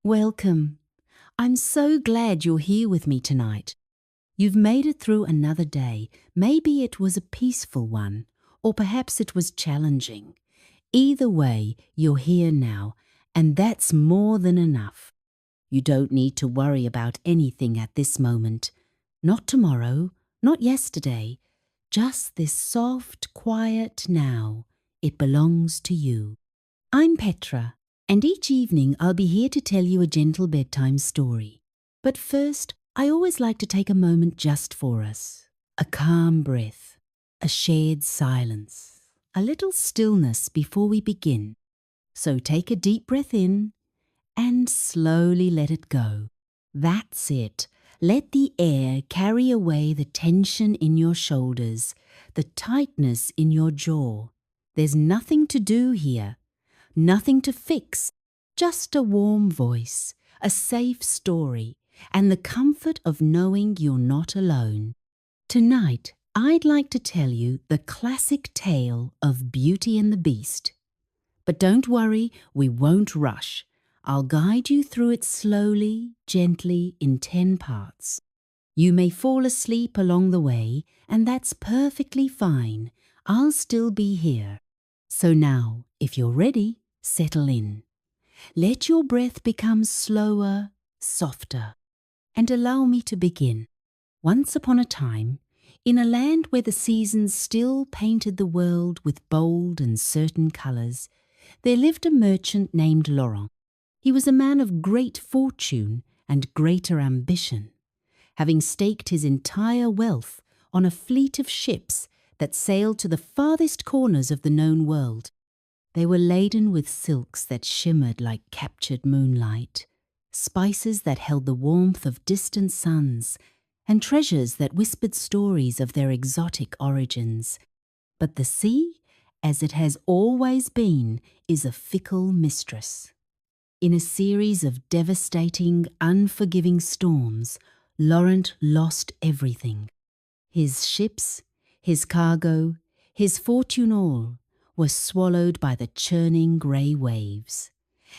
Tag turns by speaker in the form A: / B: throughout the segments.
A: Welcome. I'm so glad you're here with me tonight. You've made it through another day. Maybe it was a peaceful one, or perhaps it was challenging. Either way, you're here now, and that's more than enough. You don't need to worry about anything at this moment. Not tomorrow, not yesterday. Just this soft, quiet now. It belongs to you. I'm Petra, and each evening I'll be here to tell you a gentle bedtime story. But first, I always like to take a moment just for us. A calm breath, a shared silence, a little stillness before we begin. So take a deep breath in and slowly let it go. That's it. Let the air carry away the tension in your shoulders, the tightness in your jaw. There's nothing to do here, nothing to fix, just a warm voice, a safe story, and the comfort of knowing you're not alone. Tonight, I'd like to tell you the classic tale of Beauty and the Beast. But don't worry, we won't rush. I'll guide you through it slowly, gently, in 10 parts. You may fall asleep along the way, and that's perfectly fine. I'll still be here. So now, if you're ready, settle in. Let your breath become slower, softer, and allow me to begin. Once upon a time, in a land where the seasons still painted the world with bold and certain colours, there lived a merchant named Laurent. He was a man of great fortune and greater ambition, having staked his entire wealth on a fleet of ships that sailed to the farthest corners of the known world. They were laden with silks that shimmered like captured moonlight, spices that held the warmth of distant suns, and treasures that whispered stories of their exotic origins. But the sea, as it has always been, is a fickle mistress. In a series of devastating, unforgiving storms, Laurent lost everything. His ships, his cargo, his fortune all, were swallowed by the churning grey waves.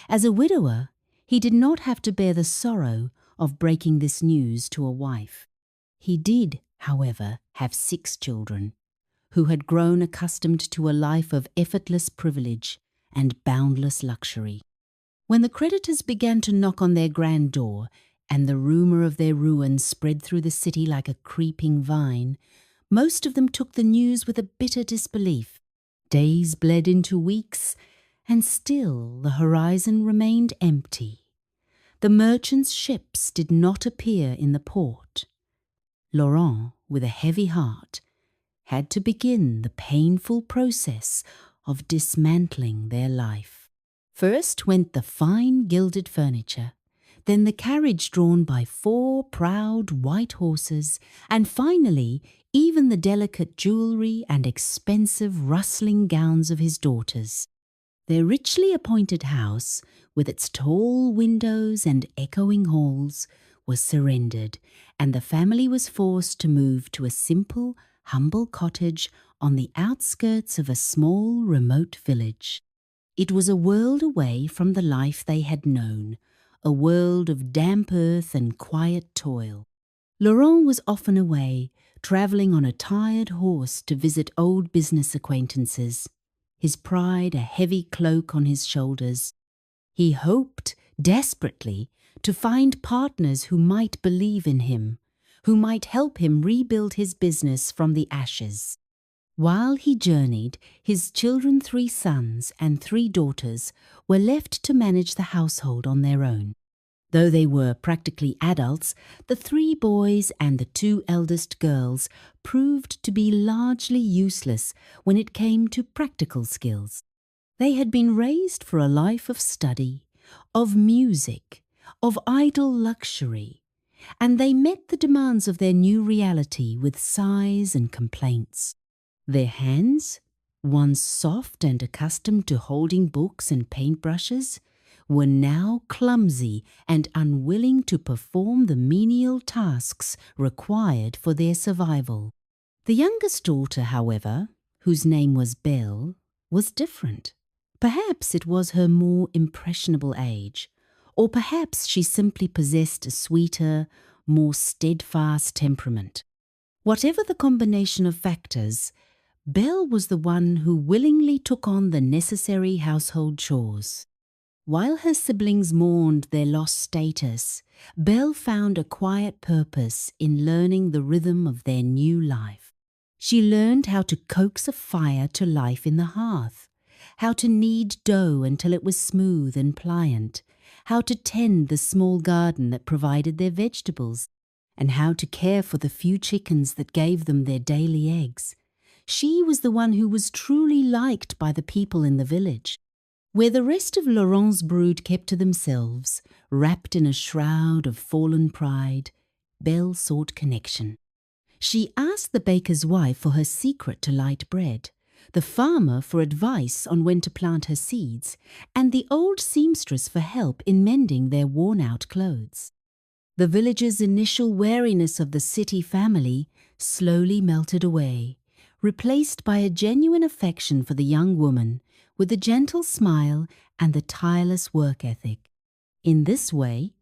A: As a widower, he did not have to bear the sorrow of breaking this news to a wife. He did, however, have 6 children, who had grown accustomed to a life of effortless privilege and boundless luxury. When the creditors began to knock on their grand door, and the rumour of their ruin spread through the city like a creeping vine, most of them took the news with a bitter disbelief. Days bled into weeks, and still the horizon remained empty. The merchants' ships did not appear in the port. Laurent, with a heavy heart, had to begin the painful process of dismantling their life. First went the fine gilded furniture, then the carriage drawn by 4 proud white horses, and finally even the delicate jewellery and expensive rustling gowns of his daughters. Their richly appointed house, with its tall windows and echoing halls, was surrendered, and the family was forced to move to a simple, humble cottage on the outskirts of a small, remote village. It was a world away from the life they had known, a world of damp earth and quiet toil. Laurent was often away, travelling on a tired horse to visit old business acquaintances, his pride a heavy cloak on his shoulders. He hoped, desperately, to find partners who might believe in him, who might help him rebuild his business from the ashes. While he journeyed, his children, 3 sons and 3 daughters, were left to manage the household on their own. Though they were practically adults, the 3 boys and the 2 eldest girls proved to be largely useless when it came to practical skills. They had been raised for a life of study, of music, of idle luxury, and they met the demands of their new reality with sighs and complaints. Their hands, once soft and accustomed to holding books and paintbrushes, were now clumsy and unwilling to perform the menial tasks required for their survival. The youngest daughter, however, whose name was Belle, was different. Perhaps it was her more impressionable age, Or perhaps she simply possessed a sweeter, more steadfast temperament. Whatever the combination of factors, Belle was the one who willingly took on the necessary household chores. While her siblings mourned their lost status, Belle found a quiet purpose in learning the rhythm of their new life. She learned how to coax a fire to life in the hearth, how to knead dough until it was smooth and pliant, how to tend the small garden that provided their vegetables, and how to care for the few chickens that gave them their daily eggs. She was the one who was truly liked by the people in the village. Where the rest of Laurent's brood kept to themselves, wrapped in a shroud of fallen pride, Belle sought connection. She asked the baker's wife for her secret to light bread, the farmer for advice on when to plant her seeds, and the old seamstress for help in mending their worn-out clothes. The villagers' initial wariness of the city family slowly melted away, replaced by a genuine affection for the young woman, with a gentle smile and the tireless work ethic. In this way,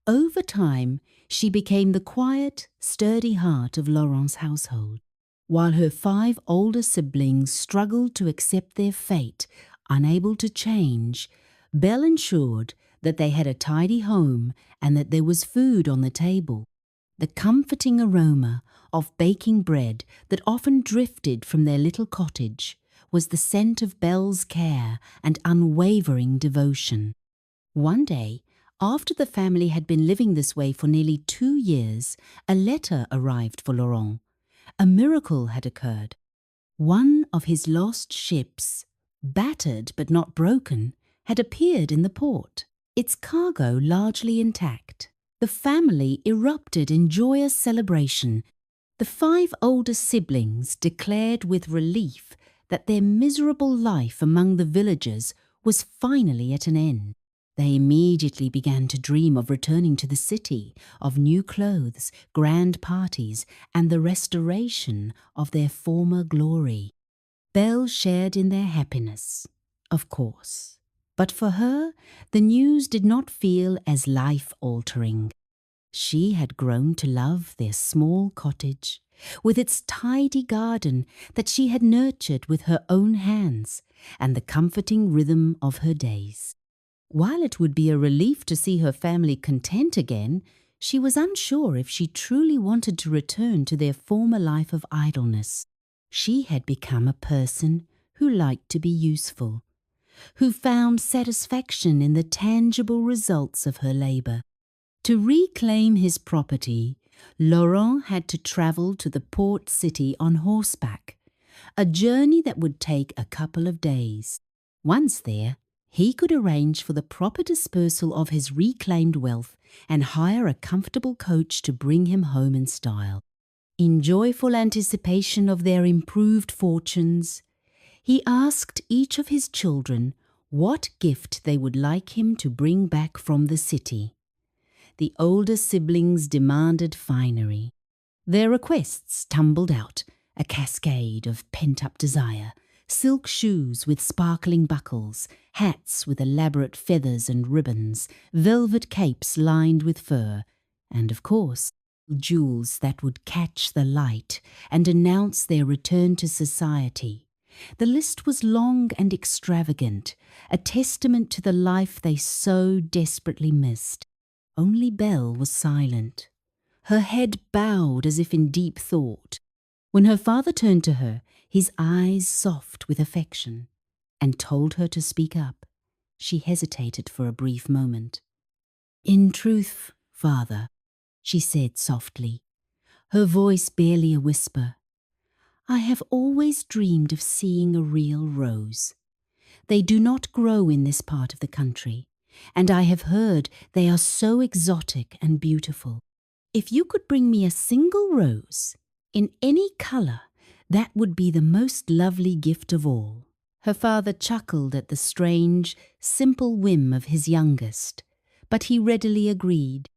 A: over time, she became the quiet, sturdy heart of Laurent's household. While her 5 older siblings struggled to accept their fate, unable to change, Belle ensured that they had a tidy home and that there was food on the table. The comforting aroma of baking bread that often drifted from their little cottage was the scent of Belle's care and unwavering devotion. One day, after the family had been living this way for nearly 2 years, a letter arrived for Laurent. A miracle had occurred. One of his lost ships, battered but not broken, had appeared in the port, its cargo largely intact. The family erupted in joyous celebration. The 5 older siblings declared with relief that their miserable life among the villagers was finally at an end. They immediately began to dream of returning to the city, of new clothes, grand parties, and the restoration of their former glory. Belle shared in their happiness, of course, but for her, the news did not feel as life-altering. She had grown to love their small cottage, with its tidy garden that she had nurtured with her own hands, and the comforting rhythm of her days. While it would be a relief to see her family content again, she was unsure if she truly wanted to return to their former life of idleness. She had become a person who liked to be useful, who found satisfaction in the tangible results of her labor. To reclaim his property, Laurent had to travel to the port city on horseback, a journey that would take a couple of days. Once there, he could arrange for the proper dispersal of his reclaimed wealth and hire a comfortable coach to bring him home in style. In joyful anticipation of their improved fortunes, he asked each of his children what gift they would like him to bring back from the city. The older siblings demanded finery. Their requests tumbled out, a cascade of pent-up desire: silk shoes with sparkling buckles, hats with elaborate feathers and ribbons, velvet capes lined with fur, and, of course, jewels that would catch the light and announce their return to society. The list was long and extravagant, a testament to the life they so desperately missed. Only Belle was silent, her head bowed as if in deep thought. When her father turned to her, his eyes soft with affection, and told her to speak up, she hesitated for a brief moment. "In truth, father," she said softly, her voice barely a whisper, "I have always dreamed of seeing a real rose. They do not grow in this part of the country, and I have heard they are so exotic and beautiful. If you could bring me a single rose, in any color, that would be the most lovely gift of all." Her father chuckled at the strange, simple whim of his youngest, but he readily agreed.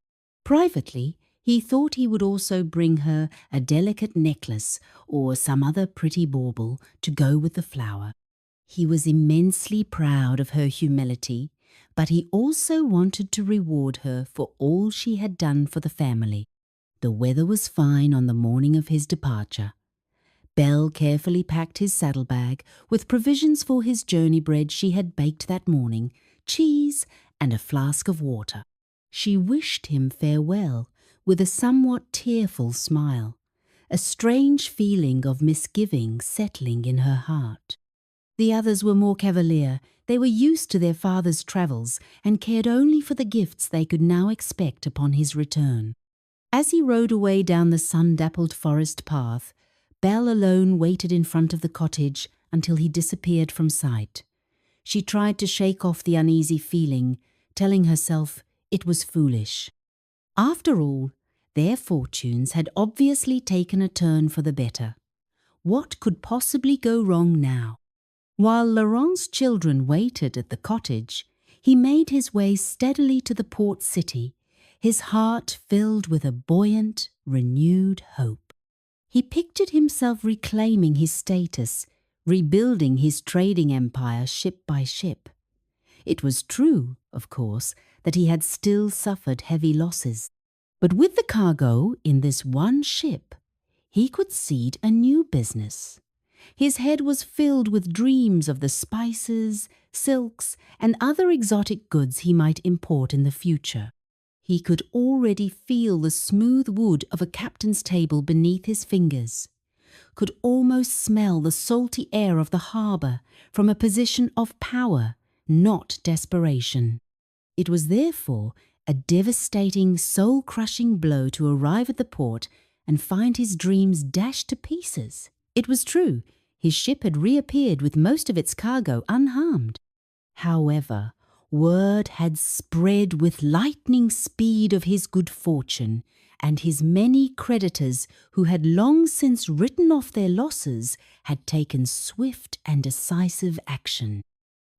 A: Privately, he thought he would also bring her a delicate necklace or some other pretty bauble to go with the flower. He was immensely proud of her humility but he also wanted to reward her for all she had done for the family. The weather was fine on the morning of his departure. Belle carefully packed his saddlebag with provisions for his journey bread she had baked that morning, cheese, and a flask of water. She wished him farewell with a somewhat tearful smile, a strange feeling of misgiving settling in her heart. The others were more cavalier. They were used to their father's travels and cared only for the gifts they could now expect upon his return. As he rode away down the sun-dappled forest path, Belle alone waited in front of the cottage until he disappeared from sight. She tried to shake off the uneasy feeling, telling herself it was foolish. After all, their fortunes had obviously taken a turn for the better. What could possibly go wrong now? While Laurent's children waited at the cottage, he made his way steadily to the port city, his heart filled with a buoyant, renewed hope. He pictured himself reclaiming his status, rebuilding his trading empire ship by ship. It was true, of course, that he had still suffered heavy losses. But with the cargo in this one ship, he could seed a new business. His head was filled with dreams of the spices, silks, and other exotic goods he might import in the future. He could already feel the smooth wood of a captain's table beneath his fingers, could almost smell the salty air of the harbour from a position of power, not desperation. It was therefore a devastating, soul-crushing blow to arrive at the port and find his dreams dashed to pieces. It was true, his ship had reappeared with most of its cargo unharmed. However, word had spread with lightning speed of his good fortune, and his many creditors who had long since written off their losses had taken swift and decisive action.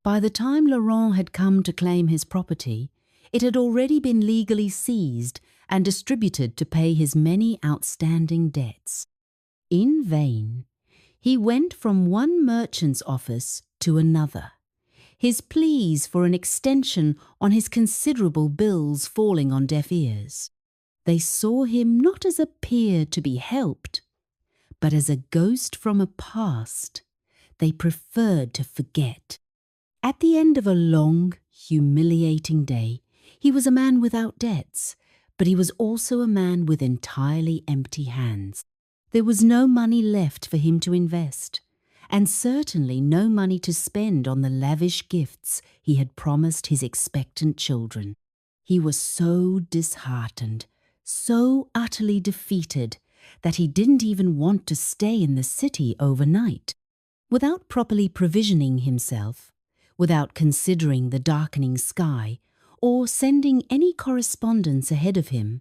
A: By the time Laurent had come to claim his property, it had already been legally seized and distributed to pay his many outstanding debts. In vain, he went from one merchant's office to another, his pleas for an extension on his considerable bills falling on deaf ears. They saw him not as a peer to be helped, but as a ghost from a past they preferred to forget. At the end of a long, humiliating day, he was a man without debts, but he was also a man with entirely empty hands. There was no money left for him to invest, and certainly no money to spend on the lavish gifts he had promised his expectant children. He was so disheartened, so utterly defeated, that he didn't even want to stay in the city overnight. Without properly provisioning himself, without considering the darkening sky, or sending any correspondence ahead of him,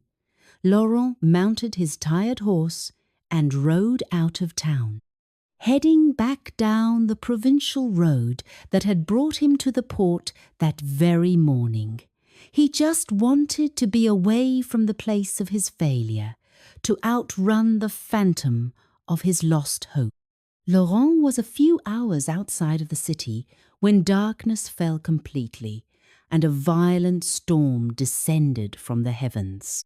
A: Laurent mounted his tired horse and rode out of town, heading back down the provincial road that had brought him to the port that very morning. He just wanted to be away from the place of his failure, to outrun the phantom of his lost hope. Laurent was a few hours outside of the city when darkness fell completely, and a violent storm descended from the heavens.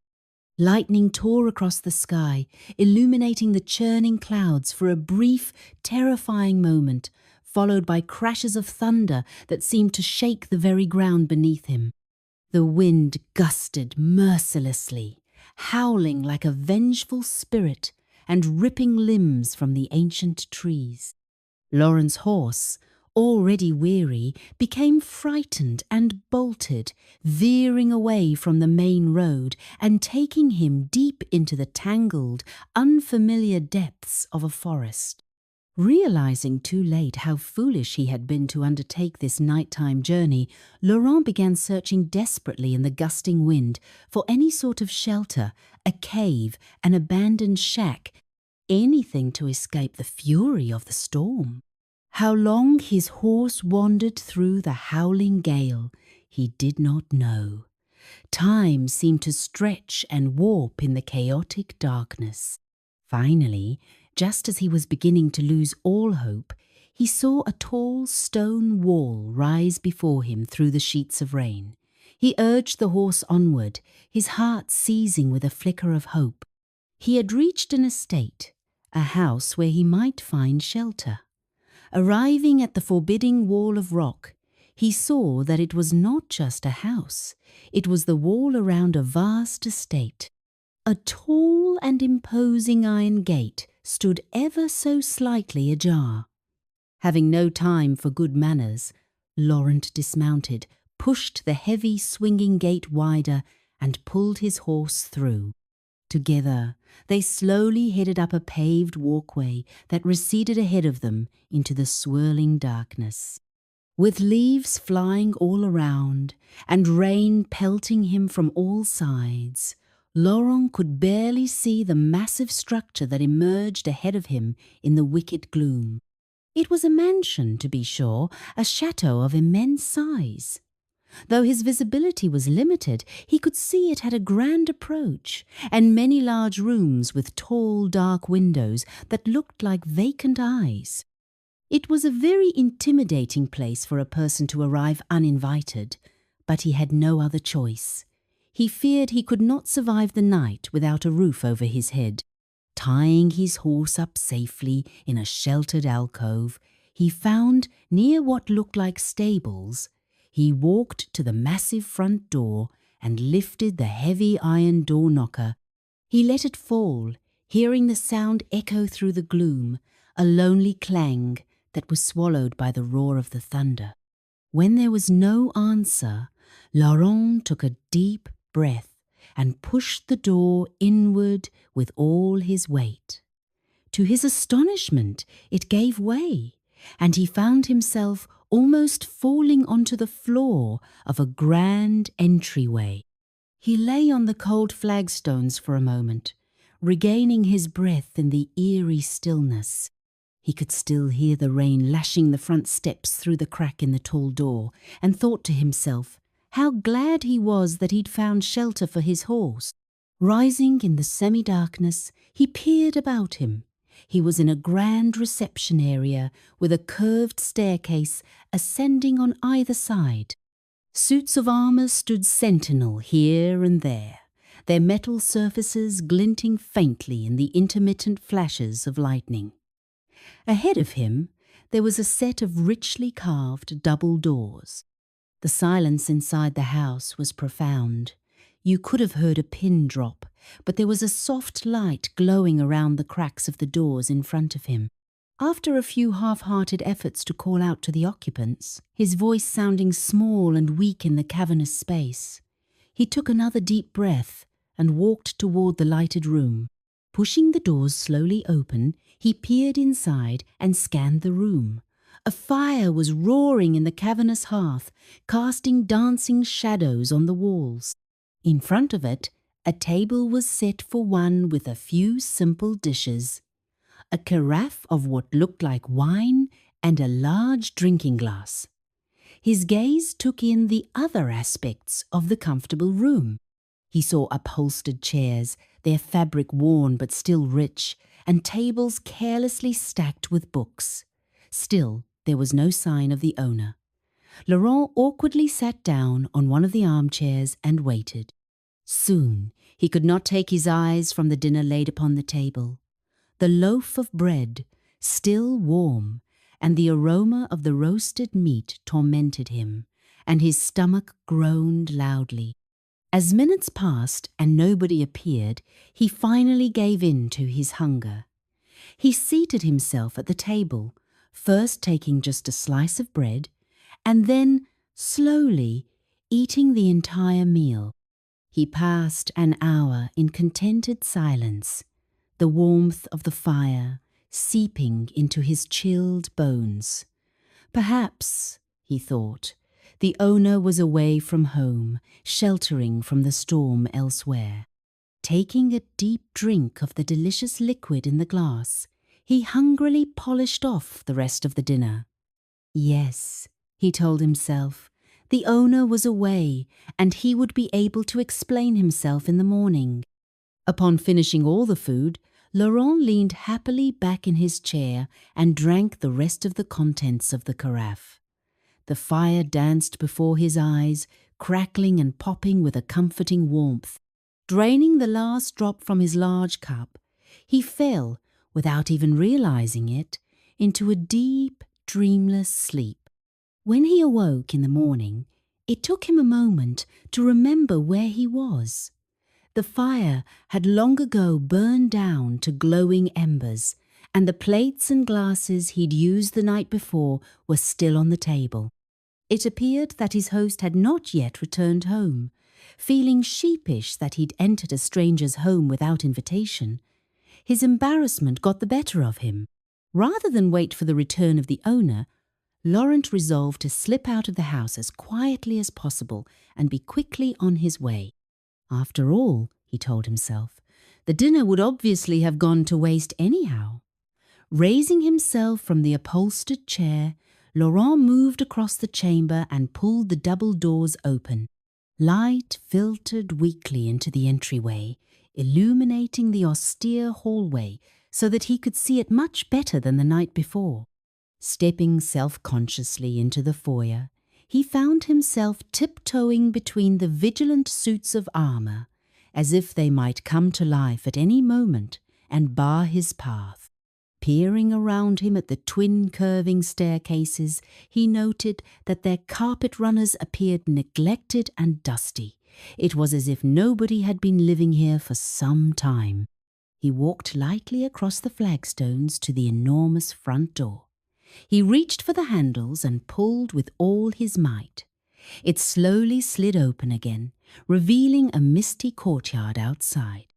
A: Lightning tore across the sky, illuminating the churning clouds for a brief, terrifying moment, followed by crashes of thunder that seemed to shake the very ground beneath him. The wind gusted mercilessly, howling like a vengeful spirit and ripping limbs from the ancient trees. Laurent's horse, already weary, became frightened and bolted, veering away from the main road and taking him deep into the tangled, unfamiliar depths of a forest. Realizing too late how foolish he had been to undertake this nighttime journey, Laurent began searching desperately in the gusting wind for any sort of shelter, a cave, an abandoned shack, anything to escape the fury of the storm. How long his horse wandered through the howling gale, he did not know. Time seemed to stretch and warp in the chaotic darkness. Finally, just as he was beginning to lose all hope, he saw a tall stone wall rise before him through the sheets of rain. He urged the horse onward, his heart seizing with a flicker of hope. He had reached an estate, a house where he might find shelter. Arriving at the forbidding wall of rock, he saw that it was not just a house, it was the wall around a vast estate. A tall and imposing iron gate stood ever so slightly ajar. Having no time for good manners, Laurent dismounted, pushed the heavy swinging gate wider, and pulled his horse through. Together, they slowly headed up a paved walkway that receded ahead of them into the swirling darkness. With leaves flying all around and rain pelting him from all sides, Laurent could barely see the massive structure that emerged ahead of him in the wicked gloom. It was a mansion, to be sure, a chateau of immense size. Though his visibility was limited, he could see it had a grand approach, and many large rooms with tall, dark windows that looked like vacant eyes. It was a very intimidating place for a person to arrive uninvited, but he had no other choice. He feared he could not survive the night without a roof over his head. Tying his horse up safely in a sheltered alcove, he found, near what looked like stables, he walked to the massive front door and lifted the heavy iron door knocker. He let it fall, hearing the sound echo through the gloom, a lonely clang that was swallowed by the roar of the thunder. When there was no answer, Laurent took a deep breath and pushed the door inward with all his weight. To his astonishment, it gave way, and he found himself almost falling onto the floor of a grand entryway. He lay on the cold flagstones for a moment, regaining his breath in the eerie stillness. He could still hear the rain lashing the front steps through the crack in the tall door, and thought to himself how glad he was that he'd found shelter for his horse. Rising in the semi-darkness, he peered about him. He was in a grand reception area with a curved staircase ascending on either side. Suits of armour stood sentinel here and there, their metal surfaces glinting faintly in the intermittent flashes of lightning. Ahead of him, there was a set of richly carved double doors. The silence inside the house was profound. You could have heard a pin drop, but there was a soft light glowing around the cracks of the doors in front of him. After a few half-hearted efforts to call out to the occupants, his voice sounding small and weak in the cavernous space, he took another deep breath and walked toward the lighted room. Pushing the doors slowly open, he peered inside and scanned the room. A fire was roaring in the cavernous hearth, casting dancing shadows on the walls. In front of it, a table was set for one with a few simple dishes. A carafe of what looked like wine and a large drinking glass. His gaze took in the other aspects of the comfortable room. He saw upholstered chairs, their fabric worn but still rich, and tables carelessly stacked with books. Still, there was no sign of the owner. Laurent awkwardly sat down on one of the armchairs and waited. Soon he could not take his eyes from the dinner laid upon the table. The loaf of bread, still warm, and the aroma of the roasted meat tormented him, and his stomach groaned loudly. As minutes passed and nobody appeared, he finally gave in to his hunger. He seated himself at the table, first taking just a slice of bread, and then, slowly, eating the entire meal. He passed an hour in contented silence, the warmth of the fire seeping into his chilled bones. Perhaps, he thought, the owner was away from home, sheltering from the storm elsewhere. Taking a deep drink of the delicious liquid in the glass, he hungrily polished off the rest of the dinner. Yes, he told himself, the owner was away, and he would be able to explain himself in the morning. Upon finishing all the food, Laurent leaned happily back in his chair and drank the rest of the contents of the carafe. The fire danced before his eyes, crackling and popping with a comforting warmth. Draining the last drop from his large cup, he fell, without even realizing it, into a deep, dreamless sleep. When he awoke in the morning, it took him a moment to remember where he was. The fire had long ago burned down to glowing embers, and the plates and glasses he'd used the night before were still on the table. It appeared that his host had not yet returned home. Feeling sheepish that he'd entered a stranger's home without invitation, his embarrassment got the better of him. Rather than wait for the return of the owner, Laurent resolved to slip out of the house as quietly as possible and be quickly on his way. After all, he told himself, the dinner would obviously have gone to waste anyhow. Raising himself from the upholstered chair, Laurent moved across the chamber and pulled the double doors open. Light filtered weakly into the entryway, illuminating the austere hallway so that he could see it much better than the night before. Stepping self-consciously into the foyer, he found himself tiptoeing between the vigilant suits of armour, as if they might come to life at any moment and bar his path. Peering around him at the twin curving staircases, he noted that their carpet runners appeared neglected and dusty. It was as if nobody had been living here for some time. He walked lightly across the flagstones to the enormous front door. He reached for the handles and pulled with all his might. It slowly slid open again, revealing a misty courtyard outside.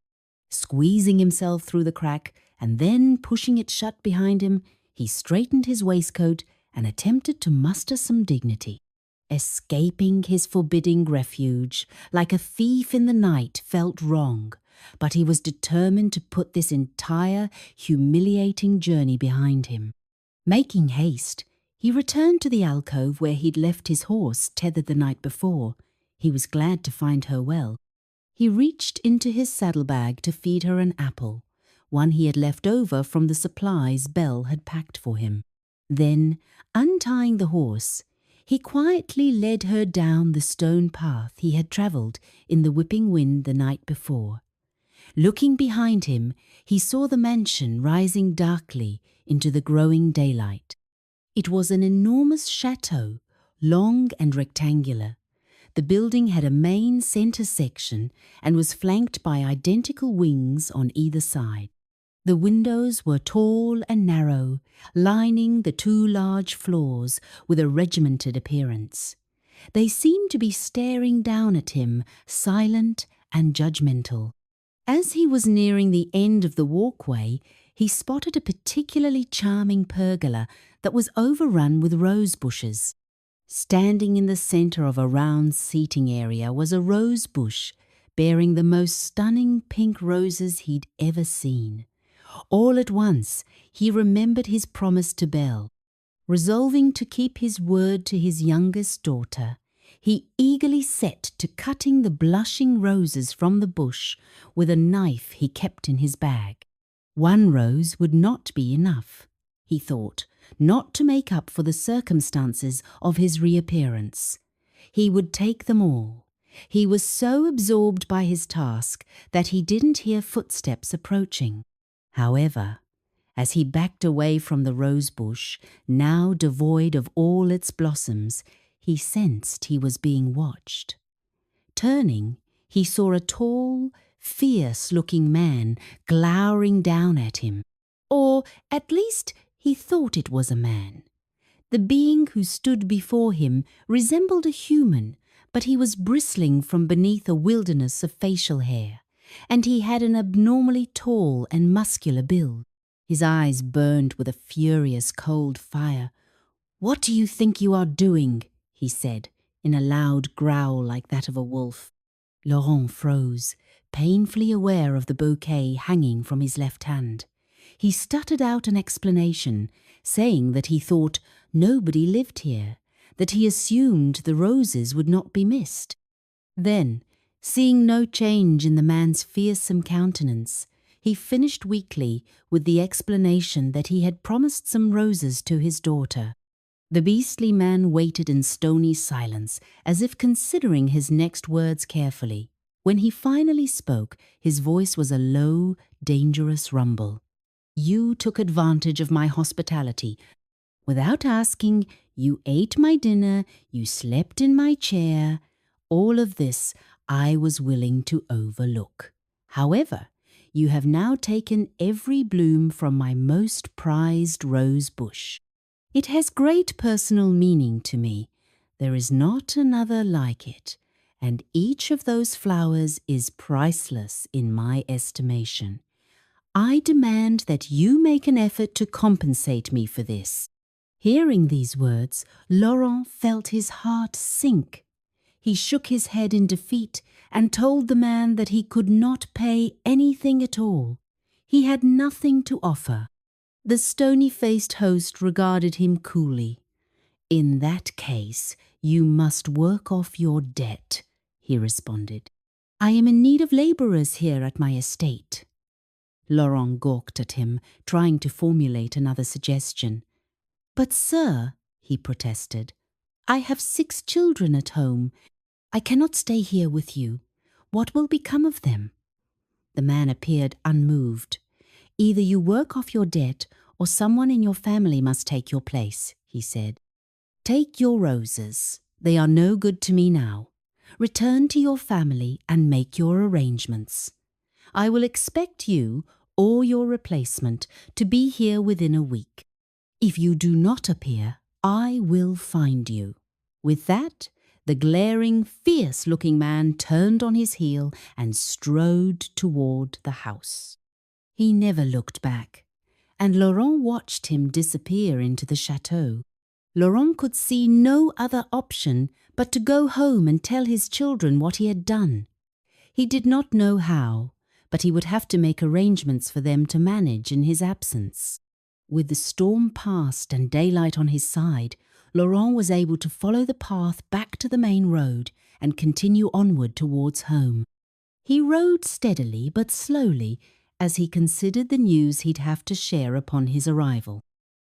A: Squeezing himself through the crack and then pushing it shut behind him, he straightened his waistcoat and attempted to muster some dignity. Escaping his forbidding refuge, like a thief in the night, felt wrong, but he was determined to put this entire, humiliating journey behind him. Making haste, he returned to the alcove where he'd left his horse tethered the night before. He was glad to find her well. He reached into his saddlebag to feed her an apple, one he had left over from the supplies Belle had packed for him. Then, untying the horse, he quietly led her down the stone path he had travelled in the whipping wind the night before. Looking behind him, he saw the mansion rising darkly into the growing daylight. It was an enormous chateau, long and rectangular. The building had a main centre section and was flanked by identical wings on either side. The windows were tall and narrow, lining the two large floors with a regimented appearance. They seemed to be staring down at him, silent and judgmental. As he was nearing the end of the walkway, he spotted a particularly charming pergola that was overrun with rose bushes. Standing in the centre of a round seating area was a rose bush, bearing the most stunning pink roses he'd ever seen. All at once, he remembered his promise to Belle. Resolving to keep his word to his youngest daughter, he eagerly set to cutting the blushing roses from the bush with a knife he kept in his bag. One rose would not be enough, he thought, not to make up for the circumstances of his reappearance. He would take them all. He was so absorbed by his task that he didn't hear footsteps approaching. However, as he backed away from the rose bush, now devoid of all its blossoms, he sensed he was being watched. Turning, he saw a tall, fierce-looking man glowering down at him. Or, at least, he thought it was a man. The being who stood before him resembled a human, but he was bristling from beneath a wilderness of facial hair, and he had an abnormally tall and muscular build. His eyes burned with a furious cold fire. "What do you think you are doing?" he said, in a loud growl like that of a wolf. Laurent froze, painfully aware of the bouquet hanging from his left hand. He stuttered out an explanation, saying that he thought nobody lived here, that he assumed the roses would not be missed. Then, seeing no change in the man's fearsome countenance, He finished weakly with the explanation that he had promised some roses to his daughter. The beastly man waited in stony silence, as if considering his next words carefully. When he finally spoke, his voice was a low, dangerous rumble. "You took advantage of my hospitality. Without asking, you ate my dinner, you slept in my chair. All of this I was willing to overlook. However, you have now taken every bloom from my most prized rose bush. It has great personal meaning to me. There is not another like it, and each of those flowers is priceless in my estimation. I demand that you make an effort to compensate me for this." Hearing these words, Laurent felt his heart sink. He shook his head in defeat and told the man that he could not pay anything at all. He had nothing to offer. The stony-faced host regarded him coolly. "In that case, you must work off your debt," he responded. "I am in need of labourers here at my estate." Laurent gawked at him, trying to formulate another suggestion. "But sir," he protested, "I have 6 children at home. I cannot stay here with you. What will become of them?" The man appeared unmoved. "Either you work off your debt or someone in your family must take your place," he said. "Take your roses. They are no good to me now. Return to your family and make your arrangements. I will expect you or your replacement to be here within a week. If you do not appear, I will find you." With that, the glaring, fierce-looking man turned on his heel and strode toward the house. He never looked back, and Laurent watched him disappear into the chateau. Laurent could see no other option but to go home and tell his children what he had done. He did not know how, but he would have to make arrangements for them to manage in his absence. With the storm past and daylight on his side, Laurent was able to follow the path back to the main road and continue onward towards home. He rode steadily but slowly as he considered the news he'd have to share upon his arrival.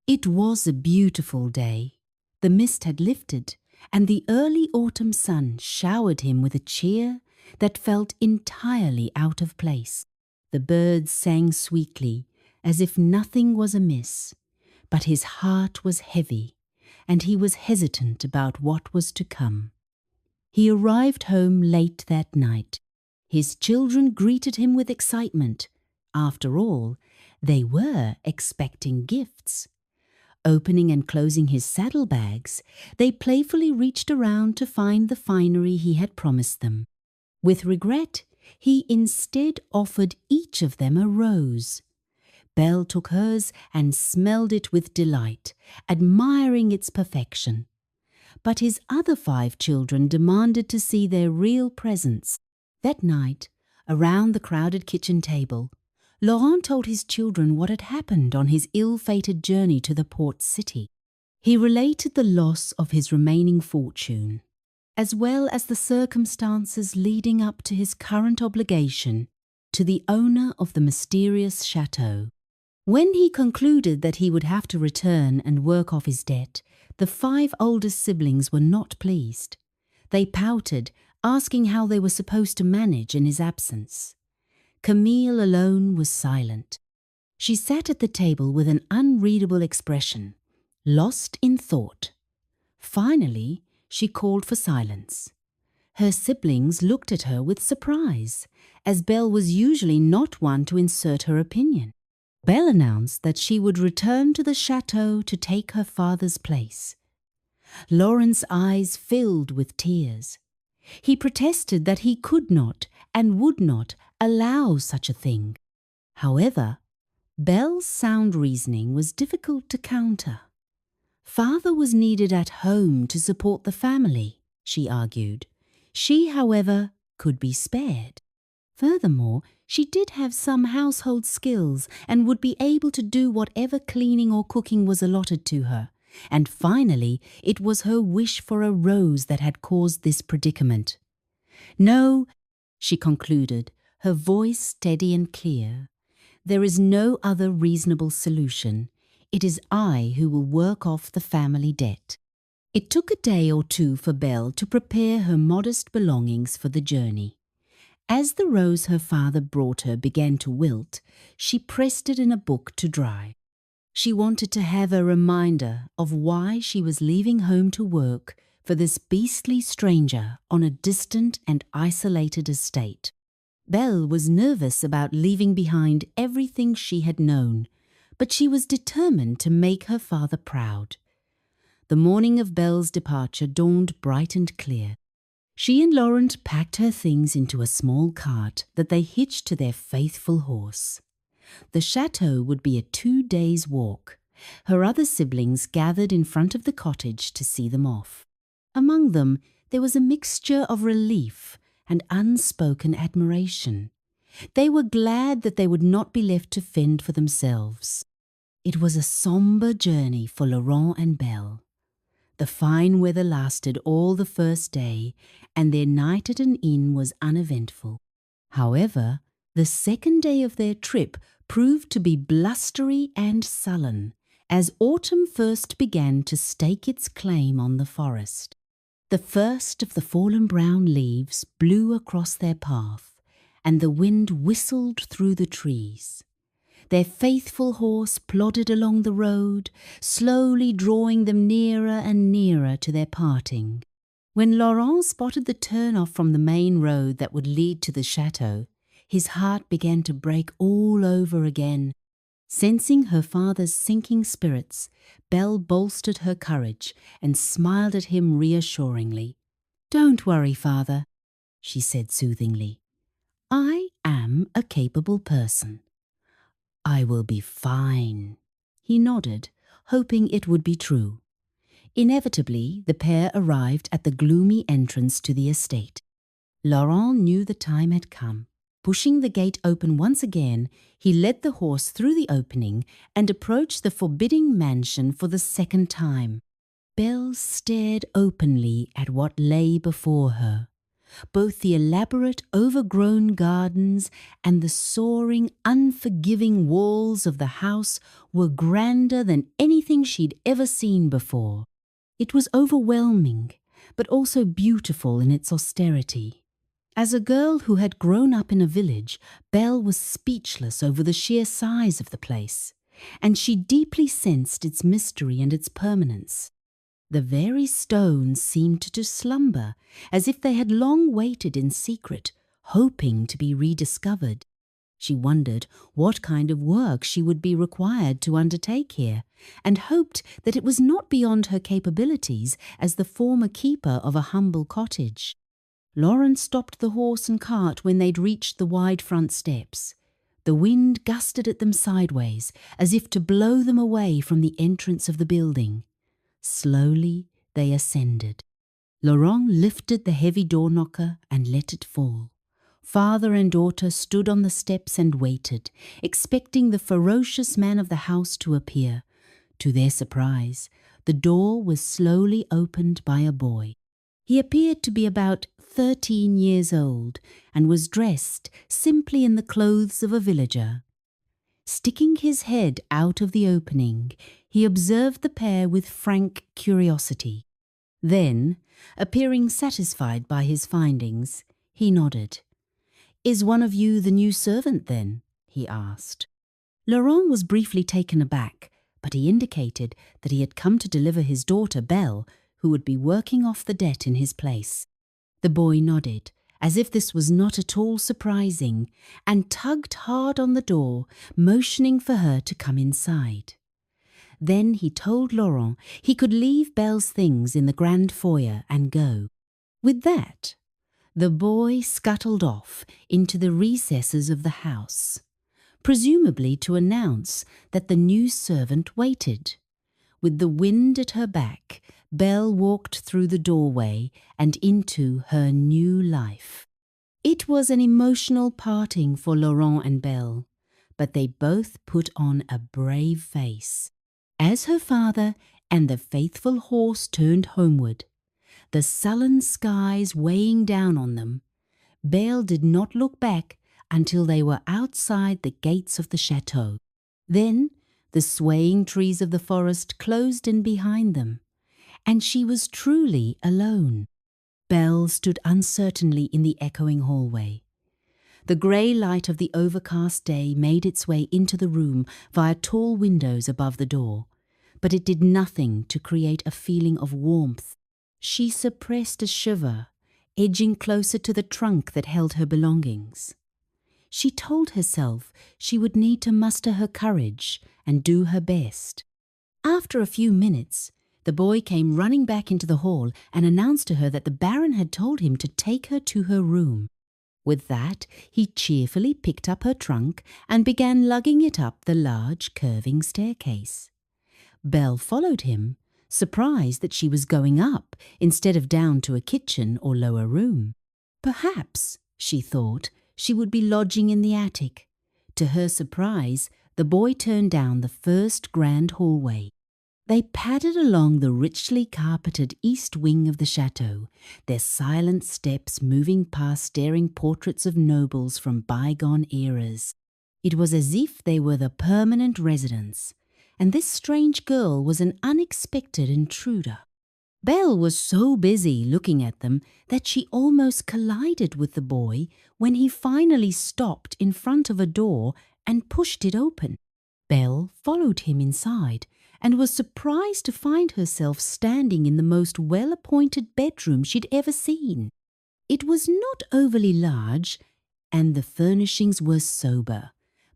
A: It was a beautiful day. The mist had lifted, and the early autumn sun showered him with a cheer that felt entirely out of place. The birds sang sweetly, as if nothing was amiss, but his heart was heavy, and he was hesitant about what was to come. He arrived home late that night. His children greeted him with excitement. After all, they were expecting gifts. Opening and closing his saddlebags, they playfully reached around to find the finery he had promised them. With regret, he instead offered each of them a rose. Belle took hers and smelled it with delight, admiring its perfection. But his other 5 children demanded to see their real presents. That night, around the crowded kitchen table, Laurent told his children what had happened on his ill-fated journey to the port city. He related the loss of his remaining fortune, as well as the circumstances leading up to his current obligation to the owner of the mysterious chateau. When he concluded that he would have to return and work off his debt, the 5 oldest siblings were not pleased. They pouted, asking how they were supposed to manage in his absence. Camille alone was silent. She sat at the table with an unreadable expression, lost in thought. Finally, she called for silence. Her siblings looked at her with surprise, as Belle was usually not one to insert her opinion. Belle announced that she would return to the chateau to take her father's place. Laurent's eyes filled with tears. He protested that he could not and would not allow such a thing. However, Belle's sound reasoning was difficult to counter. Father was needed at home to support the family, she argued. She, however, could be spared. Furthermore, she did have some household skills and would be able to do whatever cleaning or cooking was allotted to her. And finally, it was her wish for a rose that had caused this predicament. No, she concluded, her voice steady and clear, There is no other reasonable solution. It is I who will work off the family debt." It took a day or two for Belle to prepare her modest belongings for the journey. As the rose her father brought her began to wilt, she pressed it in a book to dry. She wanted to have a reminder of why she was leaving home to work for this beastly stranger on a distant and isolated estate. Belle was nervous about leaving behind everything she had known, but she was determined to make her father proud. The morning of Belle's departure dawned bright and clear. She and Laurent packed her things into a small cart that they hitched to their faithful horse. The chateau would be a 2 days' walk. Her other siblings gathered in front of the cottage to see them off. Among them, there was a mixture of relief and unspoken admiration. They were glad that they would not be left to fend for themselves. It was a sombre journey for Laurent and Belle. The fine weather lasted all the first day, and their night at an inn was uneventful. However, the second day of their trip proved to be blustery and sullen, as autumn first began to stake its claim on the forest. The first of the fallen brown leaves blew across their path, and the wind whistled through the trees. Their faithful horse plodded along the road, slowly drawing them nearer and nearer to their parting. When Laurent spotted the turn-off from the main road that would lead to the chateau, his heart began to break all over again. Sensing her father's sinking spirits, Belle bolstered her courage and smiled at him reassuringly. "Don't worry, father," she said soothingly. "I am a capable person. I will be fine." He nodded, hoping it would be true. Inevitably, the pair arrived at the gloomy entrance to the estate. Laurent knew the time had come. Pushing the gate open once again, he led the horse through the opening and approached the forbidding mansion for the second time. Belle stared openly at what lay before her. Both the elaborate, overgrown gardens and the soaring, unforgiving walls of the house were grander than anything she'd ever seen before. It was overwhelming, but also beautiful in its austerity. As a girl who had grown up in a village, Belle was speechless over the sheer size of the place, and she deeply sensed its mystery and its permanence. The very stones seemed to slumber, as if they had long waited in secret, hoping to be rediscovered. She wondered what kind of work she would be required to undertake here, and hoped that it was not beyond her capabilities as the former keeper of a humble cottage. Laurent stopped the horse and cart when they'd reached the wide front steps. The wind gusted at them sideways, as if to blow them away from the entrance of the building. Slowly they ascended. Laurent lifted the heavy door knocker and let it fall. Father and daughter stood on the steps and waited, expecting the ferocious man of the house to appear. To their surprise, the door was slowly opened by a boy. He appeared to be about 13 years old and was dressed simply in the clothes of a villager. Sticking his head out of the opening, he observed the pair with frank curiosity. Then, appearing satisfied by his findings, he nodded. "Is one of you the new servant, then?" he asked. Laurent was briefly taken aback, but he indicated that he had come to deliver his daughter, Belle, who would be working off the debt in his place. The boy nodded, as if this was not at all surprising, and tugged hard on the door, motioning for her to come inside. Then he told Laurent he could leave Belle's things in the grand foyer and go. With that, the boy scuttled off into the recesses of the house, presumably to announce that the new servant waited. With the wind at her back, Belle walked through the doorway and into her new life. It was an emotional parting for Laurent and Belle, but they both put on a brave face. As her father and the faithful horse turned homeward, the sullen skies weighing down on them, Belle did not look back until they were outside the gates of the chateau. Then the swaying trees of the forest closed in behind them, and she was truly alone. Belle stood uncertainly in the echoing hallway. The grey light of the overcast day made its way into the room via tall windows above the door, but it did nothing to create a feeling of warmth. She suppressed a shiver, edging closer to the trunk that held her belongings. She told herself she would need to muster her courage and do her best. After a few minutes, the boy came running back into the hall and announced to her that the Baron had told him to take her to her room. With that, he cheerfully picked up her trunk and began lugging it up the large, curving staircase. Belle followed him, surprised that she was going up instead of down to a kitchen or lower room. Perhaps, she thought, she would be lodging in the attic. To her surprise, the boy turned down the first grand hallway. They padded along the richly carpeted east wing of the chateau, their silent steps moving past staring portraits of nobles from bygone eras. It was as if they were the permanent residents, and this strange girl was an unexpected intruder. Belle was so busy looking at them that she almost collided with the boy when he finally stopped in front of a door and pushed it open. Belle followed him inside and was surprised to find herself standing in the most well-appointed bedroom she'd ever seen. It was not overly large, and the furnishings were sober,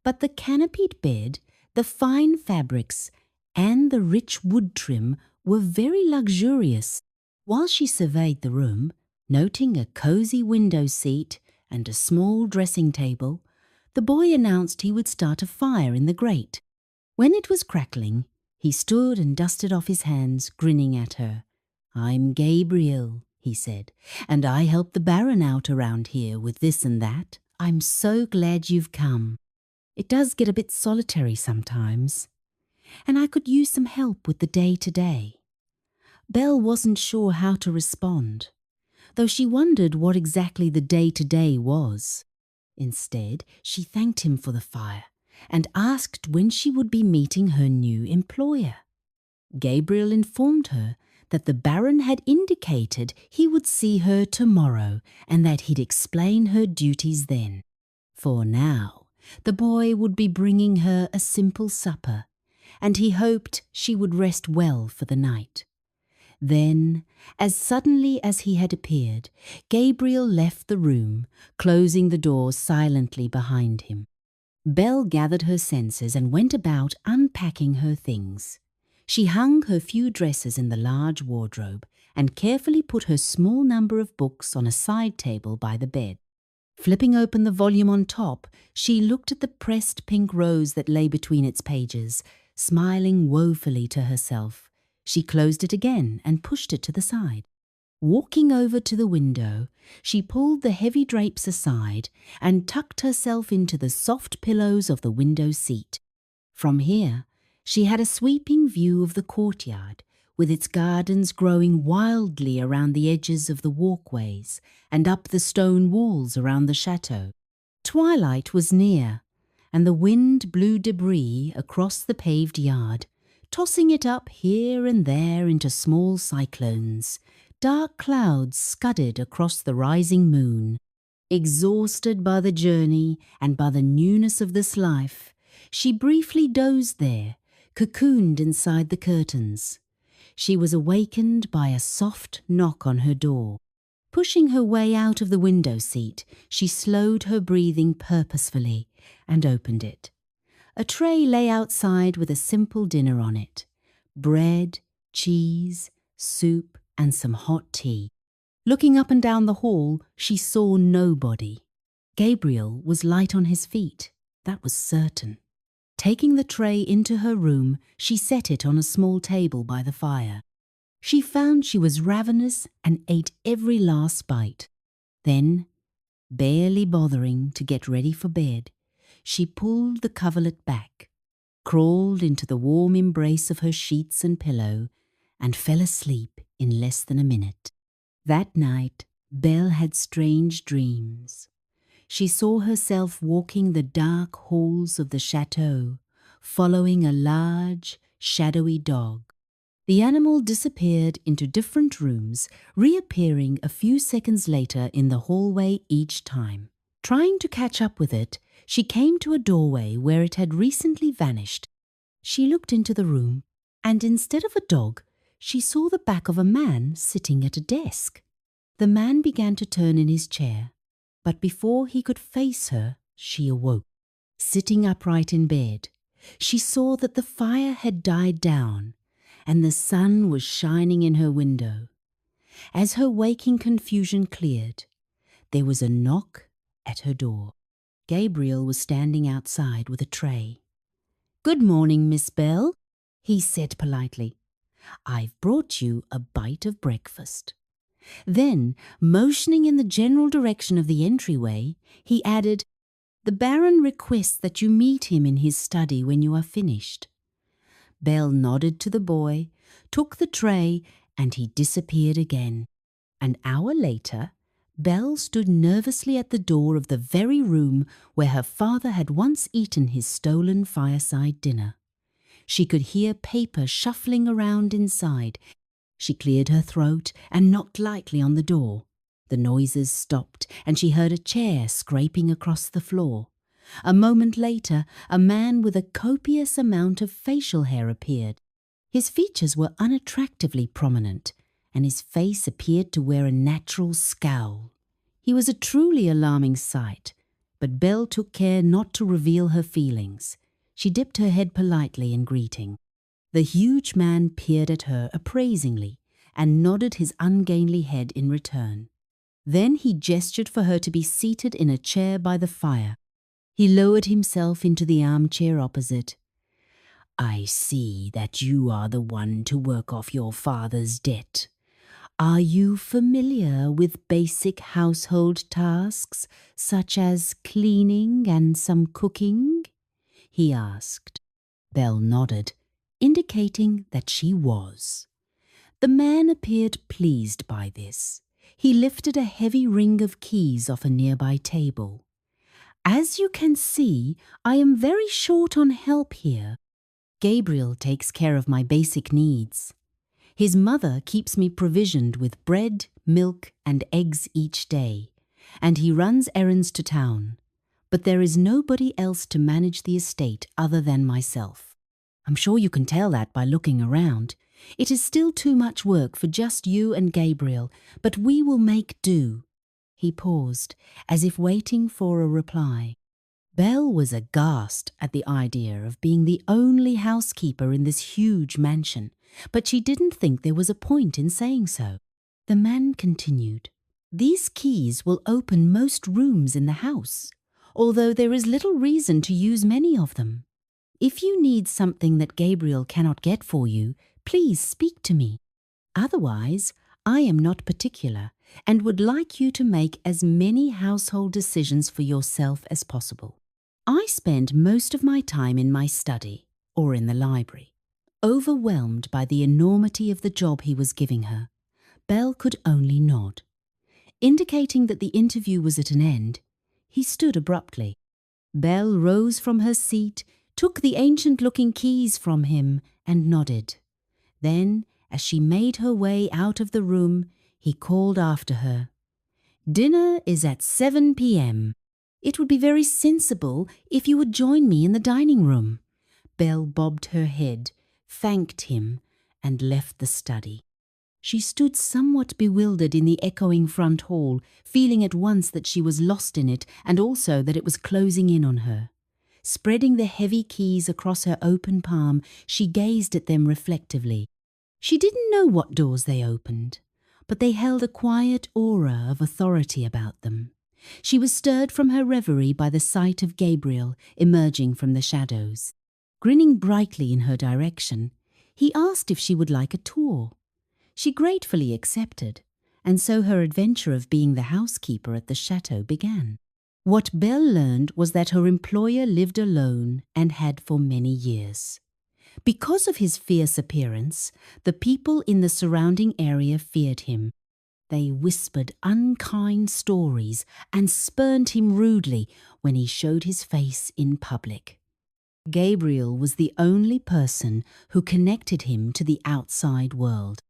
A: but the canopied bed, the fine fabrics, and the rich wood trim were very luxurious. While she surveyed the room, noting a cozy window seat and a small dressing table, the boy announced he would start a fire in the grate. When it was crackling, he stood and dusted off his hands, grinning at her. "I'm Gabriel," he said, "and I help the Baron out around here with this and that. I'm so glad you've come. It does get a bit solitary sometimes, and I could use some help with the day-to-day." Belle wasn't sure how to respond, though she wondered what exactly the day-to-day was. Instead, she thanked him for the fire and asked when she would be meeting her new employer. Gabriel informed her that the Baron had indicated he would see her tomorrow and that he'd explain her duties then. For now, the boy would be bringing her a simple supper, and he hoped she would rest well for the night. Then, as suddenly as he had appeared, Gabriel left the room, closing the door silently behind him. Belle gathered her senses and went about unpacking her things. She hung her few dresses in the large wardrobe and carefully put her small number of books on a side table by the bed. Flipping open the volume on top, she looked at the pressed pink rose that lay between its pages, smiling woefully to herself. She closed it again and pushed it to the side. Walking over to the window, she pulled the heavy drapes aside and tucked herself into the soft pillows of the window seat. From here, she had a sweeping view of the courtyard, with its gardens growing wildly around the edges of the walkways and up the stone walls around the chateau. Twilight was near, and the wind blew debris across the paved yard, tossing it up here and there into small cyclones. Dark clouds scudded across the rising moon. Exhausted by the journey and by the newness of this life, she briefly dozed there, cocooned inside the curtains. She was awakened by a soft knock on her door. Pushing her way out of the window seat, she slowed her breathing purposefully and opened it. A tray lay outside with a simple dinner on it: bread, cheese, soup, and some hot tea. Looking up and down the hall, she saw nobody. Gabriel was light on his feet, that was certain. Taking the tray into her room, she set it on a small table by the fire. She found she was ravenous and ate every last bite. Then, barely bothering to get ready for bed, she pulled the coverlet back, crawled into the warm embrace of her sheets and pillow, and fell asleep in less than a minute. That night, Belle had strange dreams. she saw herself walking the dark halls of the chateau, following a large, shadowy dog. The animal disappeared into different rooms, reappearing a few seconds later in the hallway each time. Trying to catch up with it, she came to a doorway where it had recently vanished. She looked into the room, and instead of a dog, she saw the back of a man sitting at a desk. The man began to turn in his chair, but before he could face her, she awoke. Sitting upright in bed, she saw that the fire had died down, and the sun was shining in her window. As her waking confusion cleared, there was a knock at her door. Gabriel was standing outside with a tray. "Good morning, Miss Bell," he said politely. "I've brought you a bite of breakfast." Then, motioning in the general direction of the entryway, he added, "The Baron requests that you meet him in his study when you are finished." Belle nodded to the boy, took the tray, and he disappeared again. An hour later, Belle stood nervously at the door of the very room where her father had once eaten his stolen fireside dinner. She could hear paper shuffling around inside. She cleared her throat and knocked lightly on the door. The noises stopped, and she heard a chair scraping across the floor. A moment later, a man with a copious amount of facial hair appeared. His features were unattractively prominent, and his face appeared to wear a natural scowl. He was a truly alarming sight, but Belle took care not to reveal her feelings. She dipped her head politely in greeting. The huge man peered at her appraisingly and nodded his ungainly head in return. Then he gestured for her to be seated in a chair by the fire. He lowered himself into the armchair opposite. "I see that you are the one to work off your father's debt. Are you familiar with basic household tasks, such as cleaning and some cooking?" he asked. Belle nodded, indicating that she was. The man appeared pleased by this. He lifted a heavy ring of keys off a nearby table. "As you can see, I am very short on help here. Gabriel takes care of my basic needs. His mother keeps me provisioned with bread, milk, and eggs each day, and he runs errands to town. But there is nobody else to manage the estate other than myself. I'm sure you can tell that by looking around. It is still too much work for just you and Gabriel, but we will make do." He paused, as if waiting for a reply. Belle was aghast at the idea of being the only housekeeper in this huge mansion, but she didn't think there was a point in saying so. The man continued, "These keys will open most rooms in the house, although there is little reason to use many of them. If you need something that Gabriel cannot get for you, please speak to me. Otherwise, I am not particular and would like you to make as many household decisions for yourself as possible." I spend most of my time in my study or in the library. Overwhelmed by the enormity of the job he was giving her, Belle could only nod. Indicating that the interview was at an end, he stood abruptly. Belle rose from her seat, took the ancient-looking keys from him, and nodded. Then, as she made her way out of the room, he called after her, "Dinner is at 7 p.m. It would be very sensible if you would join me in the dining room." Belle bobbed her head, thanked him, and left the study. She stood somewhat bewildered in the echoing front hall, feeling at once that she was lost in it and also that it was closing in on her. Spreading the heavy keys across her open palm, she gazed at them reflectively. She didn't know what doors they opened, but they held a quiet aura of authority about them. She was stirred from her reverie by the sight of Gabriel emerging from the shadows. Grinning brightly in her direction, he asked if she would like a tour. She gratefully accepted, and so her adventure of being the housekeeper at the chateau began. What Belle learned was that her employer lived alone and had for many years. Because of his fierce appearance, the people in the surrounding area feared him. They whispered unkind stories and spurned him rudely when he showed his face in public. Gabriel was the only person who connected him to the outside world.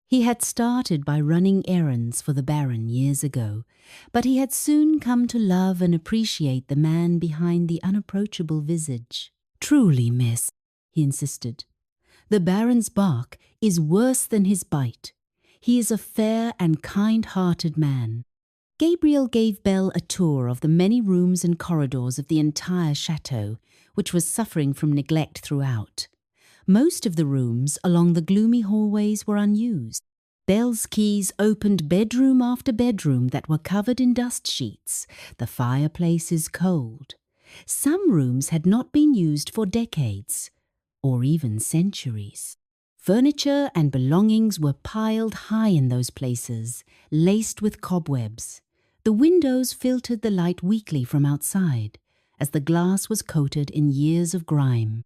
A: He had started by running errands for the Baron years ago, but he had soon come to love and appreciate the man behind the unapproachable visage. "Truly, miss," he insisted, "the Baron's bark is worse than his bite. He is a fair and kind-hearted man." Gabriel gave Belle a tour of the many rooms and corridors of the entire chateau, which was suffering from neglect throughout. Most of the rooms along the gloomy hallways were unused. Belle's keys opened bedroom after bedroom that were covered in dust sheets. The fireplaces cold. Some rooms had not been used for decades, or even centuries. Furniture and belongings were piled high in those places, laced with cobwebs. The windows filtered the light weakly from outside, as the glass was coated in years of grime.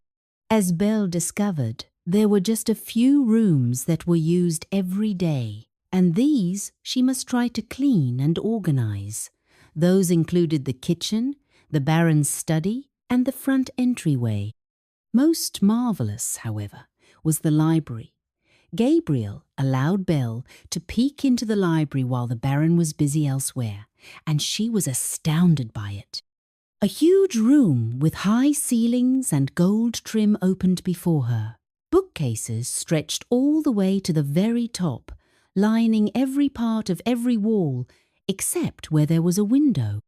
A: As Belle discovered, there were just a few rooms that were used every day, and these she must try to clean and organize. Those included the kitchen, the Baron's study, and the front entryway. Most marvelous, however, was the library. Gabriel allowed Belle to peek into the library while the Baron was busy elsewhere, and she was astounded by it. A huge room with high ceilings and gold trim opened before her. Bookcases stretched all the way to the very top, lining every part of every wall except where there was a window.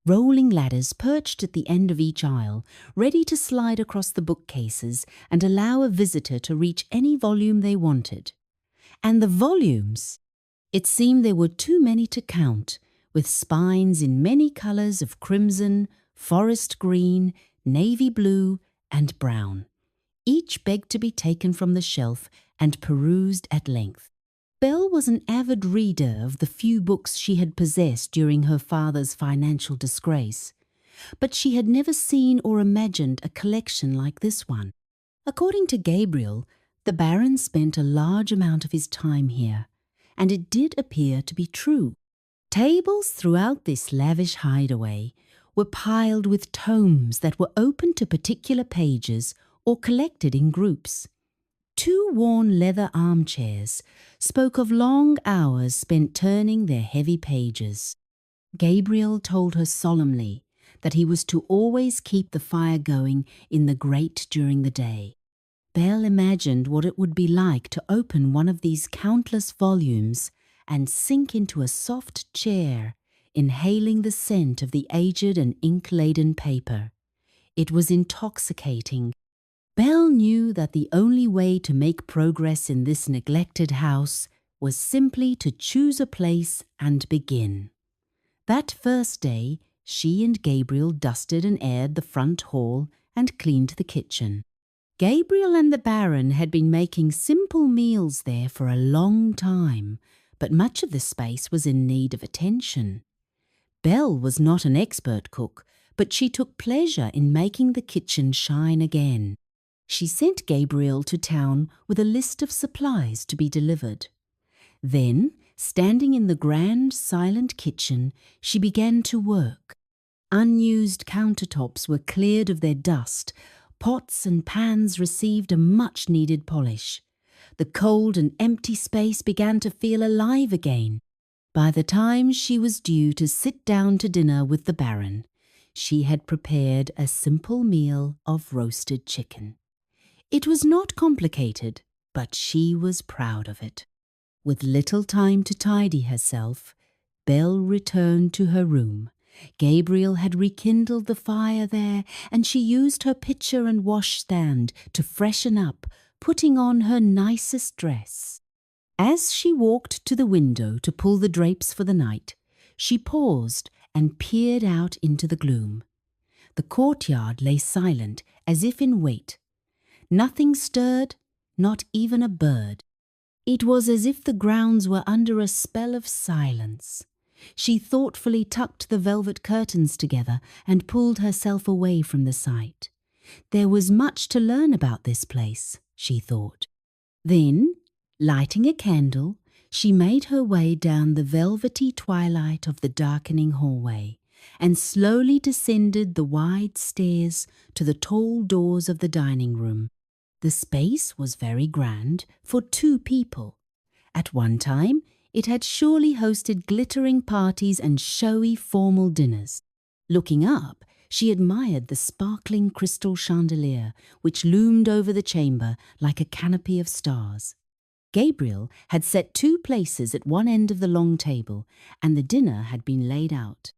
A: Rolling ladders perched at the end of each aisle, ready to slide across the bookcases and allow a visitor to reach any volume they wanted. And the volumes! It seemed there were too many to count, with spines in many colours of crimson, forest green, navy blue, and brown. Each begged to be taken from the shelf and perused at length. Belle was an avid reader of the few books she had possessed during her father's financial disgrace, but she had never seen or imagined a collection like this one. According to Gabriel, the Baron spent a large amount of his time here, and it did appear to be true. Tables throughout this lavish hideaway were piled with tomes that were open to particular pages or collected in groups. Two worn leather armchairs spoke of long hours spent turning their heavy pages. Gabriel told her solemnly that he was to always keep the fire going in the grate during the day. Belle imagined what it would be like to open one of these countless volumes and sink into a soft chair, inhaling the scent of the aged and ink-laden paper. It was intoxicating. Belle knew that the only way to make progress in this neglected house was simply to choose a place and begin. That first day, she and Gabriel dusted and aired the front hall and cleaned the kitchen. Gabriel and the Baron had been making simple meals there for a long time, but much of the space was in need of attention. Belle was not an expert cook, but she took pleasure in making the kitchen shine again. She sent Gabriel to town with a list of supplies to be delivered. Then, standing in the grand, silent kitchen, she began to work. Unused countertops were cleared of their dust. Pots and pans received a much-needed polish. The cold and empty space began to feel alive again. By the time she was due to sit down to dinner with the Baron, she had prepared a simple meal of roasted chicken. It was not complicated, but she was proud of it. With little time to tidy herself, Belle returned to her room. Gabriel had rekindled the fire there, and she used her pitcher and washstand to freshen up, putting on her nicest dress. As she walked to the window to pull the drapes for the night, she paused and peered out into the gloom. The courtyard lay silent, as if in wait. Nothing stirred, not even a bird. It was as if the grounds were under a spell of silence. She thoughtfully tucked the velvet curtains together and pulled herself away from the sight. There was much to learn about this place, she thought. Then, lighting a candle, She made her way down the velvety twilight of the darkening hallway and slowly descended the wide stairs to the tall doors of the dining room. The space was very grand for 2 people. At one time, it had surely hosted glittering parties and showy formal dinners. Looking up, she admired the sparkling crystal chandelier which loomed over the chamber like a canopy of stars. Gabriel had set 2 places at one end of the long table, and the dinner had been laid out.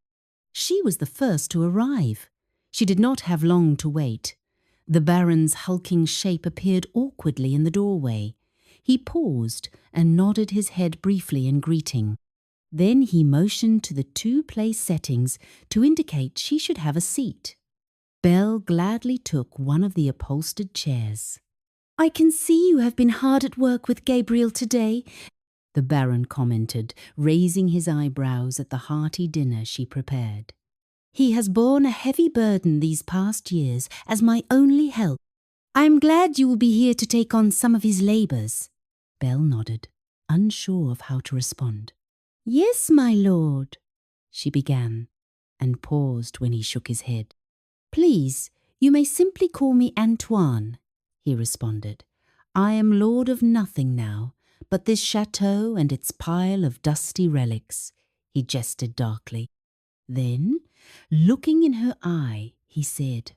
A: She was the first to arrive. She did not have long to wait. The Baron's hulking shape appeared awkwardly in the doorway. He paused and nodded his head briefly in greeting. Then he motioned to the 2 place settings to indicate she should have a seat. Belle gladly took one of the upholstered chairs. "I can see you have been hard at work with Gabriel today," the Baron commented, raising his eyebrows at the hearty dinner she prepared. "He has borne a heavy burden these past years as my only help. I am glad you will be here to take on some of his labours." Belle nodded, unsure of how to respond. "Yes, my lord," she began, and paused when he shook his head. "Please, you may simply call me Antoine," he responded. "I am lord of nothing now, but this chateau and its pile of dusty relics," he jested darkly. Then, looking in her eye, he said,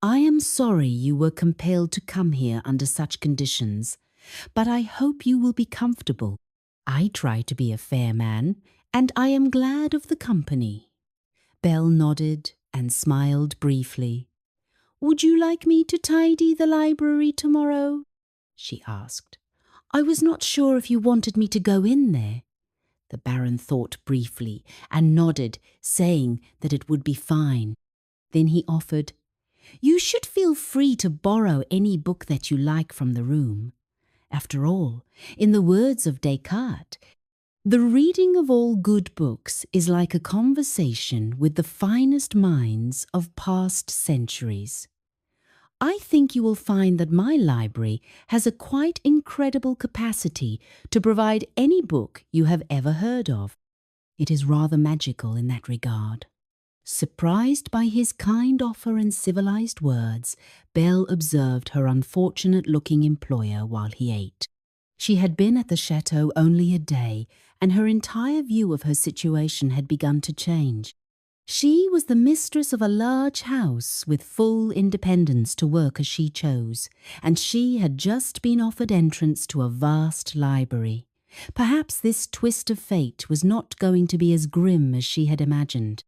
A: "I am sorry you were compelled to come here under such conditions, but I hope you will be comfortable. I try to be a fair man, and I am glad of the company." Belle nodded and smiled briefly. "Would you like me to tidy the library tomorrow?" she asked. "I was not sure if you wanted me to go in there." The Baron thought briefly and nodded, saying that it would be fine. Then he offered, "You should feel free to borrow any book that you like from the room. After all, in the words of Descartes, the reading of all good books is like a conversation with the finest minds of past centuries. I think you will find that my library has a quite incredible capacity to provide any book you have ever heard of. It is rather magical in that regard." Surprised by his kind offer and civilized words, Belle observed her unfortunate-looking employer while he ate. She had been at the chateau only a day, and her entire view of her situation had begun to change. She was the mistress of a large house with full independence to work as she chose, and she had just been offered entrance to a vast library. Perhaps this twist of fate was not going to be as grim as she had imagined.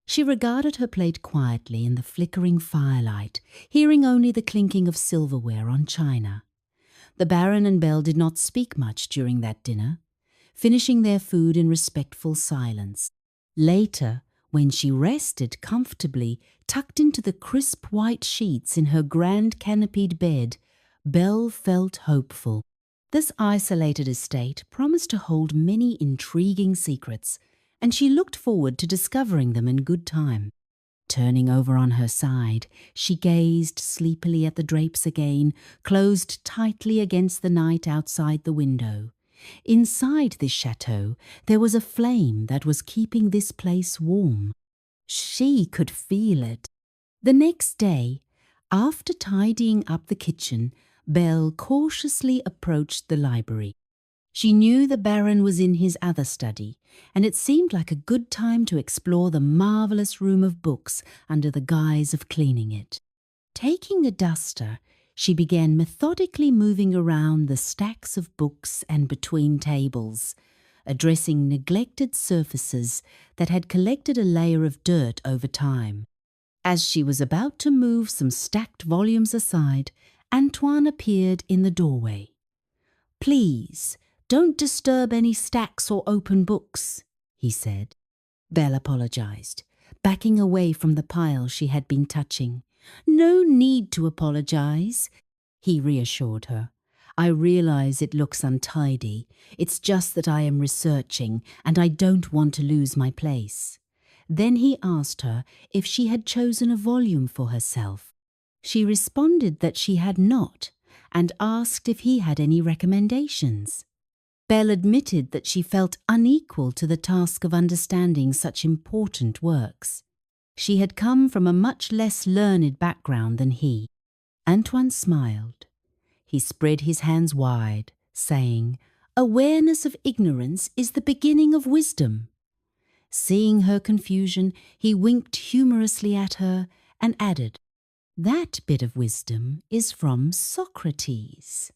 A: She regarded her plate quietly in the flickering firelight, hearing only the clinking of silverware on china. The Baron and Belle did not speak much during that dinner, finishing their food in respectful silence. Later, when she rested comfortably, tucked into the crisp white sheets in her grand canopied bed, Belle felt hopeful. This isolated estate promised to hold many intriguing secrets, and she looked forward to discovering them in good time. Turning over on her side, she gazed sleepily at the drapes again, closed tightly against the night outside the window. Inside this chateau, there was a flame that was keeping this place warm. She could feel it. The next day, after tidying up the kitchen, Belle cautiously approached the library. She knew the Baron was in his other study, and it seemed like a good time to explore the marvellous room of books under the guise of cleaning it. Taking a duster, she began methodically moving around the stacks of books and between tables, addressing neglected surfaces that had collected a layer of dirt over time. As she was about to move some stacked volumes aside, Antoine appeared in the doorway. "Please, don't disturb any stacks or open books," he said. Belle apologized, backing away from the pile she had been touching. "No need to apologize," he reassured her. "I realize it looks untidy. It's just that I am researching, and I don't want to lose my place." Then he asked her if she had chosen a volume for herself. She responded that she had not, and asked if he had any recommendations. Belle admitted that she felt unequal to the task of understanding such important works. She had come from a much less learned background than he. Antoine smiled. He spread his hands wide, saying, "Awareness of ignorance is the beginning of wisdom." Seeing her confusion, he winked humorously at her and added, "That bit of wisdom is from Socrates."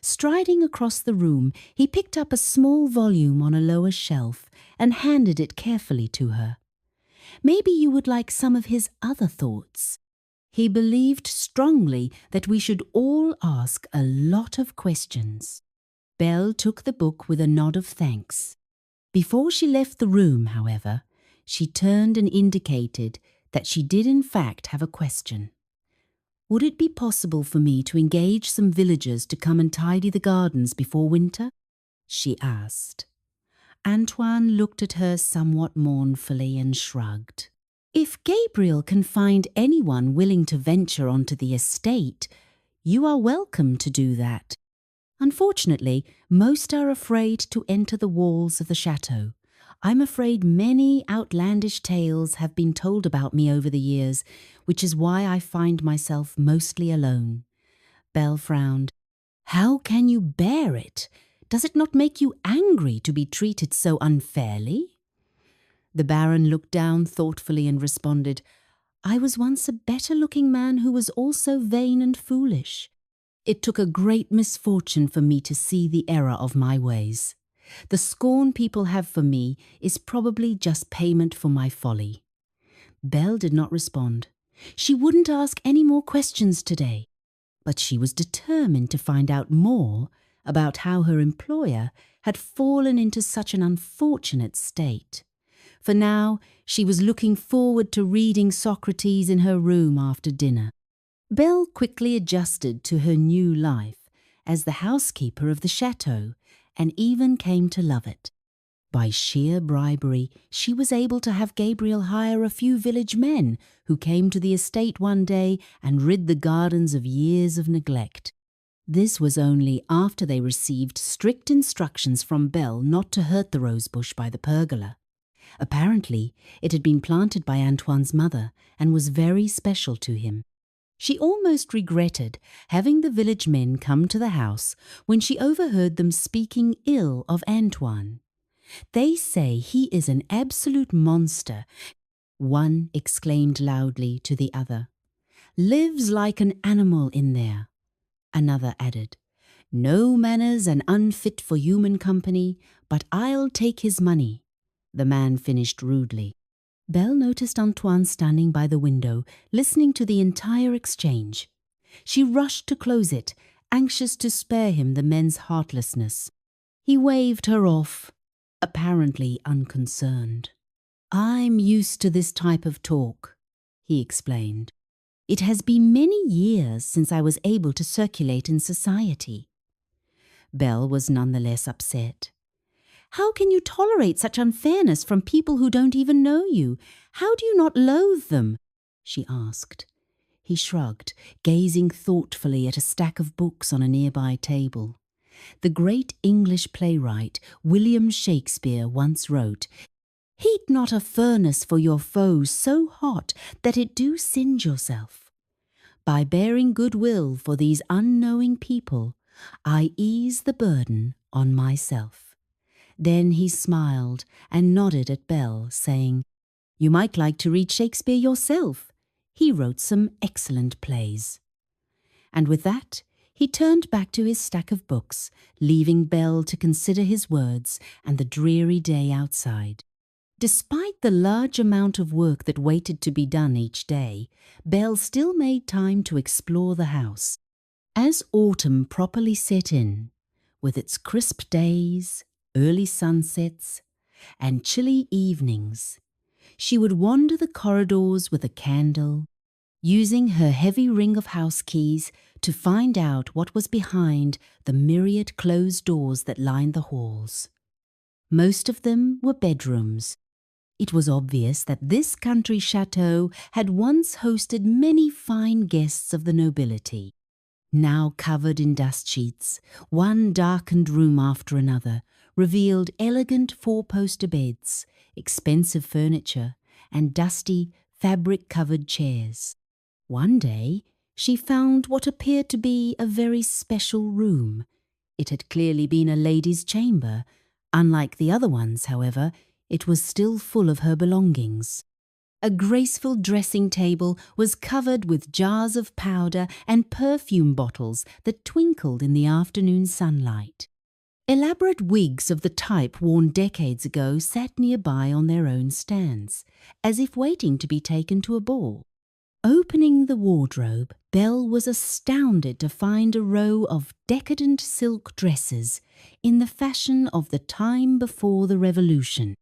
A: Striding across the room, he picked up a small volume on a lower shelf and handed it carefully to her. "Maybe you would like some of his other thoughts." He believed strongly that we should all ask a lot of questions. Belle took the book with a nod of thanks. Before she left the room, however, she turned and indicated that she did in fact have a question. "Would it be possible for me to engage some villagers to come and tidy the gardens before winter?" she asked. Antoine looked at her somewhat mournfully and shrugged. "If Gabriel can find anyone willing to venture onto the estate, you are welcome to do that. Unfortunately, most are afraid to enter the walls of the chateau. I'm afraid many outlandish tales have been told about me over the years, which is why I find myself mostly alone." Belle frowned. "How can you bear it? Does it not make you angry to be treated so unfairly?" The Baron looked down thoughtfully and responded, "I was once a better-looking man who was also vain and foolish. It took a great misfortune for me to see the error of my ways. The scorn people have for me is probably just payment for my folly." Belle did not respond. She wouldn't ask any more questions today, but she was determined to find out more about how her employer had fallen into such an unfortunate state. For now, she was looking forward to reading Socrates in her room after dinner. Belle quickly adjusted to her new life as the housekeeper of the chateau and even came to love it. By sheer bribery, she was able to have Gabriel hire a few village men who came to the estate one day and rid the gardens of years of neglect. This was only after they received strict instructions from Belle not to hurt the rosebush by the pergola. Apparently, it had been planted by Antoine's mother and was very special to him. She almost regretted having the village men come to the house when she overheard them speaking ill of Antoine. "They say he is an absolute monster," one exclaimed loudly to the other. "Lives like an animal in there." Another added, "No manners and unfit for human company, but I'll take his money," the man finished rudely. Belle noticed Antoine standing by the window, listening to the entire exchange. She rushed to close it, anxious to spare him the men's heartlessness. He waved her off, apparently unconcerned. "I'm used to this type of talk," he explained. "It has been many years since I was able to circulate in society." Belle was nonetheless upset. "How can you tolerate such unfairness from people who don't even know you? How do you not loathe them?" she asked. He shrugged, gazing thoughtfully at a stack of books on a nearby table. The great English playwright William Shakespeare once wrote, "Heat not a furnace for your foes so hot that it do singe yourself. By bearing goodwill for these unknowing people, I ease the burden on myself." Then he smiled and nodded at Belle, saying, "You might like to read Shakespeare yourself. He wrote some excellent plays." And with that, he turned back to his stack of books, leaving Belle to consider his words and the dreary day outside. Despite the large amount of work that waited to be done each day, Belle still made time to explore the house. As autumn properly set in, with its crisp days, early sunsets, and chilly evenings, she would wander the corridors with a candle, using her heavy ring of house keys to find out what was behind the myriad closed doors that lined the halls. Most of them were bedrooms. It was obvious that this country chateau had once hosted many fine guests of the nobility. now covered in dust sheets, one darkened room after another revealed elegant four-poster beds, expensive furniture, and dusty, fabric-covered chairs. One day, she found what appeared to be a very special room. It had clearly been a lady's chamber. Unlike the other ones, however, it was still full of her belongings. A graceful dressing table was covered with jars of powder and perfume bottles that twinkled in the afternoon sunlight. Elaborate wigs of the type worn decades ago sat nearby on their own stands, as if waiting to be taken to a ball. Opening the wardrobe, Belle was astounded to find a row of decadent silk dresses in the fashion of the time before the Revolution.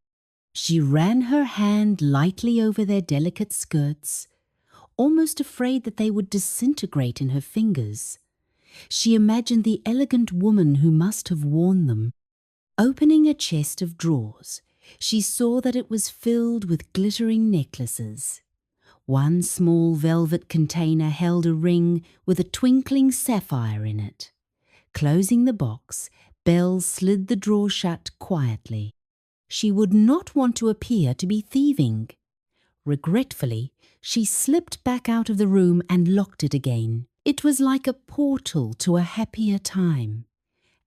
A: She ran her hand lightly over their delicate skirts, almost afraid that they would disintegrate in her fingers. She imagined the elegant woman who must have worn them. Opening a chest of drawers, she saw that it was filled with glittering necklaces. One small velvet container held a ring with a twinkling sapphire in it. Closing the box, Belle slid the drawer shut quietly. She would not want to appear to be thieving. Regretfully, she slipped back out of the room and locked it again. It was like a portal to a happier time,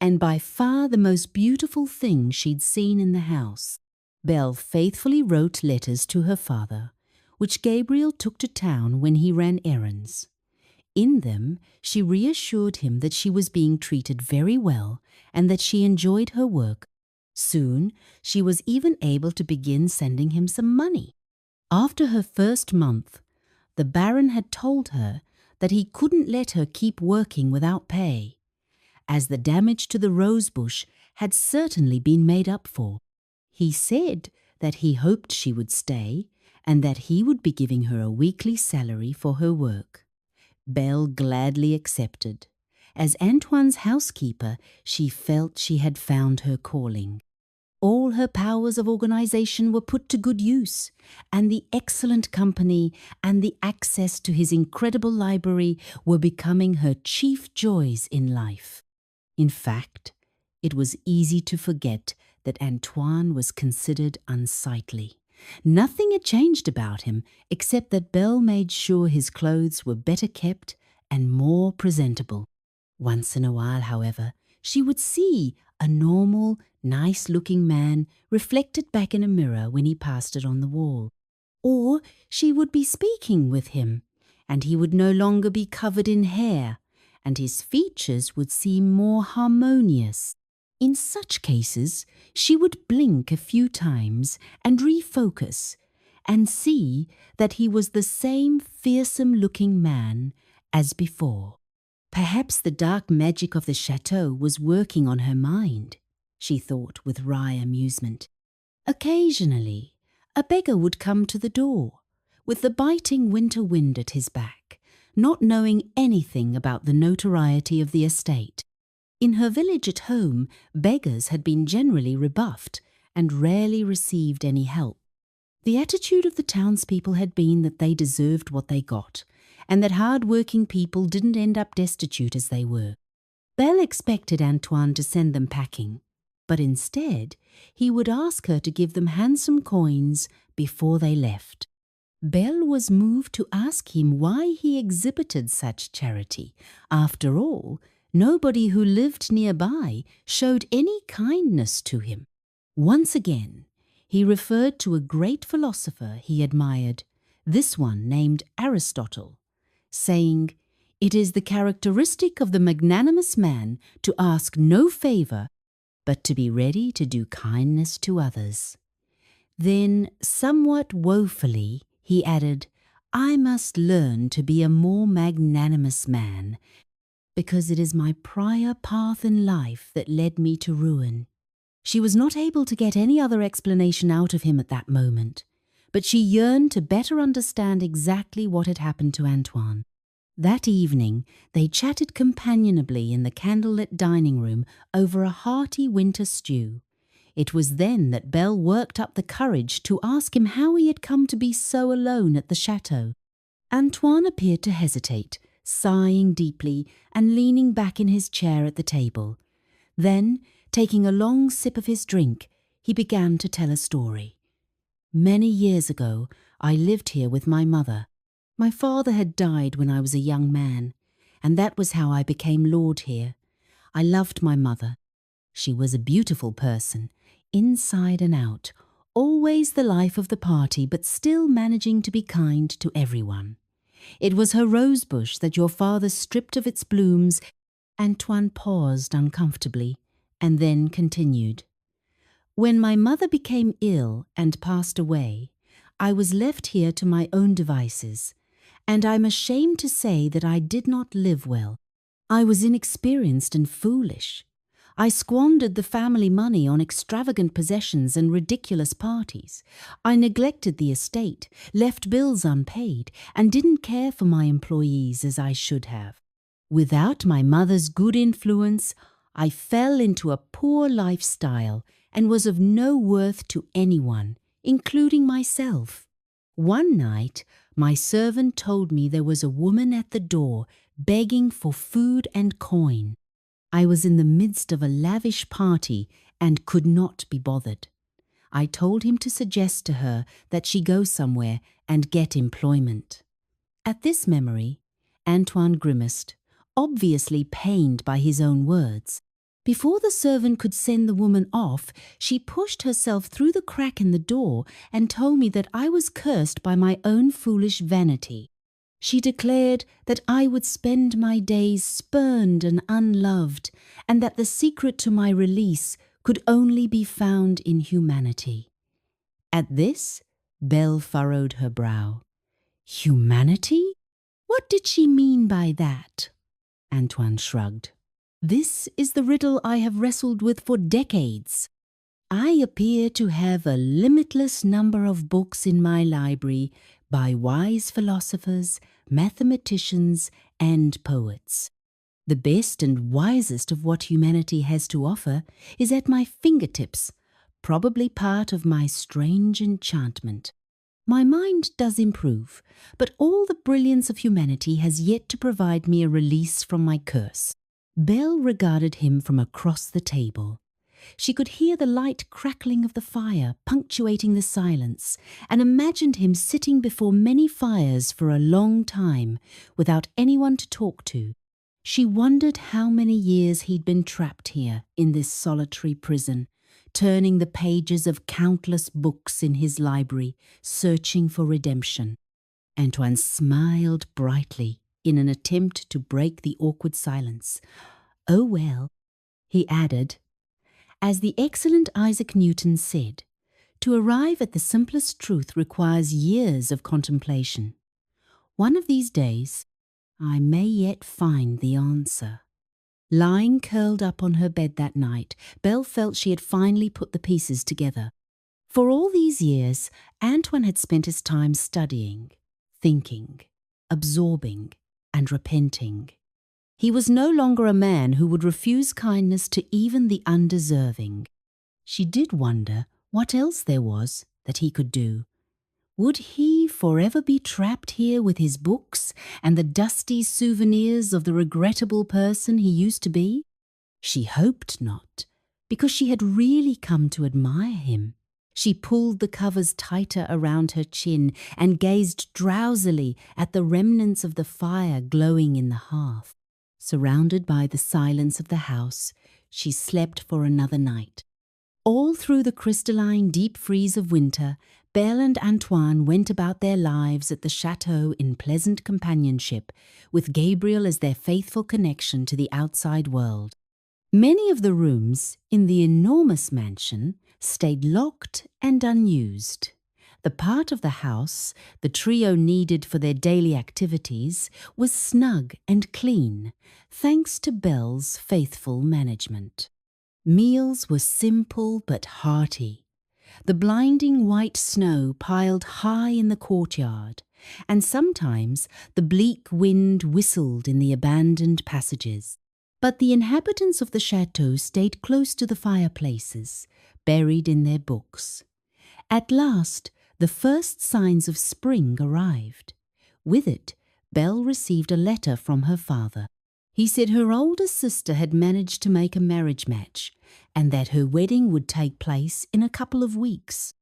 A: and by far the most beautiful thing she'd seen in the house. Belle faithfully wrote letters to her father, which Gabriel took to town when he ran errands. In them, she reassured him that she was being treated very well and that she enjoyed her work. Soon, she was even able to begin sending him some money. After her first month, the Baron had told her that he couldn't let her keep working without pay, as the damage to the rosebush had certainly been made up for. He said that he hoped she would stay and that he would be giving her a weekly salary for her work. Belle gladly accepted. As Antoine's housekeeper, she felt she had found her calling. All her powers of organization were put to good use, and the excellent company and the access to his incredible library were becoming her chief joys in life. In fact, it was easy to forget that Antoine was considered unsightly. Nothing had changed about him except that Belle made sure his clothes were better kept and more presentable. Once in a while, however, she would see a normal, nice-looking man reflected back in a mirror when he passed it on the wall. Or she would be speaking with him, and he would no longer be covered in hair, and his features would seem more harmonious. In such cases, she would blink a few times and refocus, and see that he was the same fearsome-looking man as before. Perhaps the dark magic of the chateau was working on her mind, she thought with wry amusement. Occasionally, a beggar would come to the door, with the biting winter wind at his back, not knowing anything about the notoriety of the estate. In her village at home, beggars had been generally rebuffed and rarely received any help. The attitude of the townspeople had been that they deserved what they got, and that hard-working people didn't end up destitute as they were. Belle expected Antoine to send them packing, but instead he would ask her to give them handsome coins before they left. Belle was moved to ask him why he exhibited such charity. After all, nobody who lived nearby showed any kindness to him. Once again, he referred to a great philosopher he admired, this one named Aristotle, saying, "It is the characteristic of the magnanimous man to ask no favor, but to be ready to do kindness to others." Then, somewhat woefully, he added, "I must learn to be a more magnanimous man, because it is my prior path in life that led me to ruin." She was not able to get any other explanation out of him at that moment, but she yearned to better understand exactly what had happened to Antoine. That evening, they chatted companionably in the candlelit dining room over a hearty winter stew. It was then that Belle worked up the courage to ask him how he had come to be so alone at the chateau. Antoine appeared to hesitate, sighing deeply and leaning back in his chair at the table. Then, taking a long sip of his drink, he began to tell a story. Many years ago, I lived here with my mother. My father had died when I was a young man, and that was how I became lord here. I loved my mother. She was a beautiful person, inside and out, always the life of the party, but still managing to be kind to everyone. It was her rosebush that your father stripped of its blooms. Antoine paused uncomfortably, and then continued. When my mother became ill and passed away, I was left here to my own devices, and I'm ashamed to say that I did not live well. I was inexperienced and foolish. I squandered the family money on extravagant possessions and ridiculous parties. I neglected the estate, left bills unpaid, and didn't care for my employees as I should have. Without my mother's good influence, I fell into a poor lifestyle and was of no worth to anyone, including myself. One night, my servant told me there was a woman at the door begging for food and coin. I was in the midst of a lavish party and could not be bothered. I told him to suggest to her that she go somewhere and get employment. At this memory, Antoine grimaced, obviously pained by his own words. Before the servant could send the woman off, she pushed herself through the crack in the door and told me that I was cursed by my own foolish vanity. She declared that I would spend my days spurned and unloved, and that the secret to my release could only be found in humanity. At this, Belle furrowed her brow. Humanity? What did she mean by that? Antoine shrugged. This is the riddle I have wrestled with for decades. I appear to have a limitless number of books in my library by wise philosophers, mathematicians, and poets. The best and wisest of what humanity has to offer is at my fingertips, probably part of my strange enchantment. My mind does improve, but all the brilliance of humanity has yet to provide me a release from my curse. Belle regarded him from across the table. She could hear the light crackling of the fire punctuating the silence, and imagined him sitting before many fires for a long time without anyone to talk to. She wondered how many years he'd been trapped here in this solitary prison, turning the pages of countless books in his library, searching for redemption. Antoine smiled brightly in an attempt to break the awkward silence. Oh well, he added, as the excellent Isaac Newton said, to arrive at the simplest truth requires years of contemplation. One of these days, I may yet find the answer. Lying curled up on her bed that night, Belle felt she had finally put the pieces together. For all these years, Antoine had spent his time studying, thinking, absorbing, and repenting. He was no longer a man who would refuse kindness to even the undeserving. She did wonder what else there was that he could do. Would he forever be trapped here with his books and the dusty souvenirs of the regrettable person he used to be? She hoped not, because she had really come to admire him. She pulled the covers tighter around her chin and gazed drowsily at the remnants of the fire glowing in the hearth. Surrounded by the silence of the house, she slept for another night. All through the crystalline deep freeze of winter, Belle and Antoine went about their lives at the chateau in pleasant companionship, with Gabriel as their faithful connection to the outside world. Many of the rooms in the enormous mansion stayed locked and unused. The part of the house the trio needed for their daily activities was snug and clean, thanks to Belle's faithful management. Meals were simple but hearty. The blinding white snow piled high in the courtyard, and sometimes the bleak wind whistled in the abandoned passages. But the inhabitants of the chateau stayed close to the fireplaces, buried in their books. At last, the first signs of spring arrived. With it, Belle received a letter from her father. He said her older sister had managed to make a marriage match and that her wedding would take place in a couple of weeks.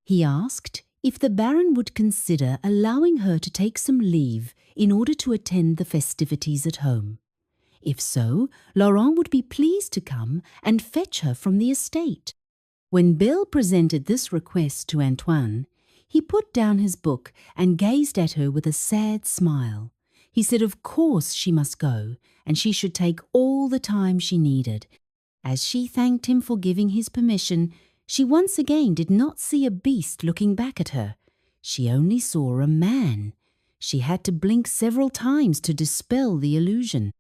A: He asked if the Baron would consider allowing her to take some leave in order to attend the festivities at home. If so, Laurent would be pleased to come and fetch her from the estate. When Belle presented this request to Antoine, he put down his book and gazed at her with a sad smile. He said of course she must go, and she should take all the time she needed. As she thanked him for giving his permission, she once again did not see a beast looking back at her. She only saw a man. She had to blink several times to dispel the illusion.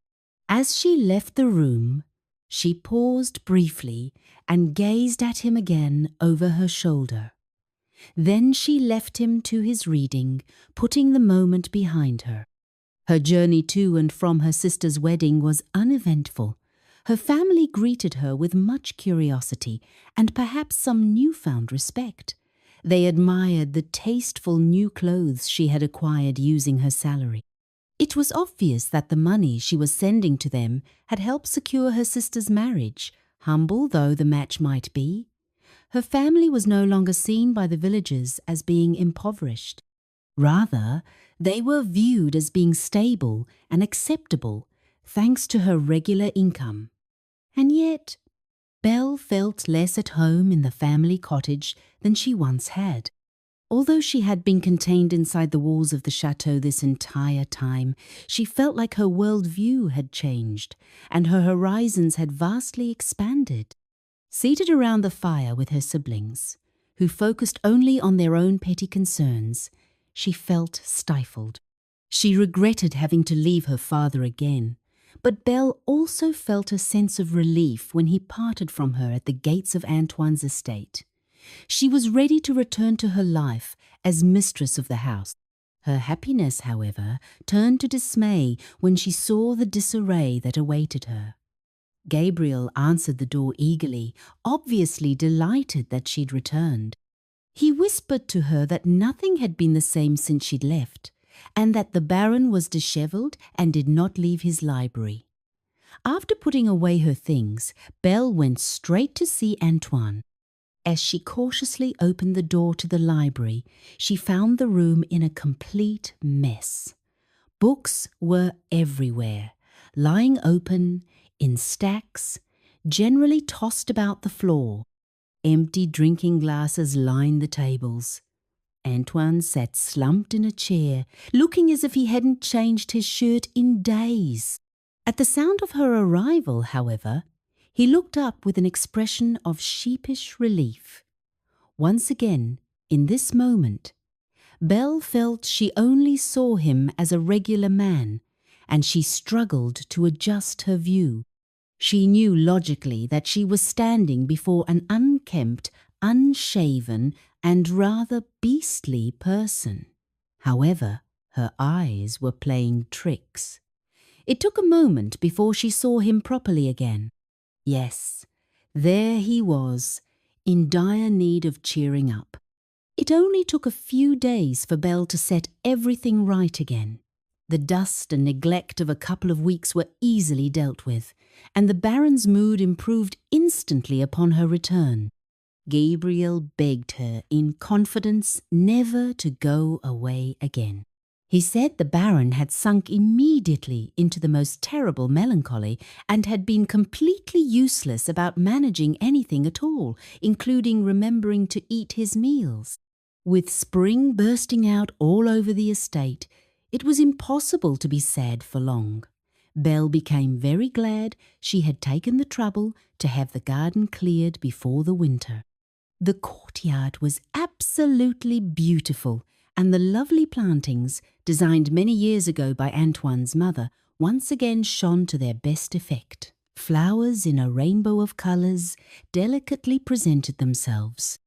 A: As she left the room, she paused briefly and gazed at him again over her shoulder. Then she left him to his reading, putting the moment behind her. Her journey to and from her sister's wedding was uneventful. Her family greeted her with much curiosity and perhaps some newfound respect. They admired the tasteful new clothes she had acquired using her salary. It was obvious that the money she was sending to them had helped secure her sister's marriage, humble though the match might be. Her family was no longer seen by the villagers as being impoverished. Rather, they were viewed as being stable and acceptable, thanks to her regular income. And yet, Belle felt less at home in the family cottage than she once had. Although she had been contained inside the walls of the chateau this entire time, she felt like her world view had changed, and her horizons had vastly expanded. Seated around the fire with her siblings, who focused only on their own petty concerns, she felt stifled. She regretted having to leave her father again, but Belle also felt a sense of relief when he parted from her at the gates of Antoine's estate. She was ready to return to her life as mistress of the house. Her happiness, however, turned to dismay when she saw the disarray that awaited her. Gabriel answered the door eagerly, obviously delighted that she'd returned. He whispered to her that nothing had been the same since she'd left, and that the Baron was dishevelled and did not leave his library. After putting away her things, Belle went straight to see Antoine. As she cautiously opened the door to the library, she found the room in a complete mess. Books were everywhere, lying open, in stacks, generally tossed about the floor. Empty drinking glasses lined the tables. Antoine sat slumped in a chair, looking as if he hadn't changed his shirt in days. At the sound of her arrival, however, he looked up with an expression of sheepish relief. Once again, in this moment, Belle felt she only saw him as a regular man, and she struggled to adjust her view. She knew logically that she was standing before an unkempt, unshaven, and rather beastly person. However, her eyes were playing tricks. It took a moment before she saw him properly again. Yes, there he was, in dire need of cheering up. It only took a few days for Belle to set everything right again. The dust and neglect of a couple of weeks were easily dealt with, and the Baron's mood improved instantly upon her return. Gabriel begged her in confidence never to go away again. He said the Baron had sunk immediately into the most terrible melancholy and had been completely useless about managing anything at all, including remembering to eat his meals. With spring bursting out all over the estate, it was impossible to be sad for long. Belle became very glad she had taken the trouble to have the garden cleared before the winter. The courtyard was absolutely beautiful, and the lovely plantings, designed many years ago by Antoine's mother, once again shone to their best effect. Flowers in a rainbow of colours delicately presented themselves.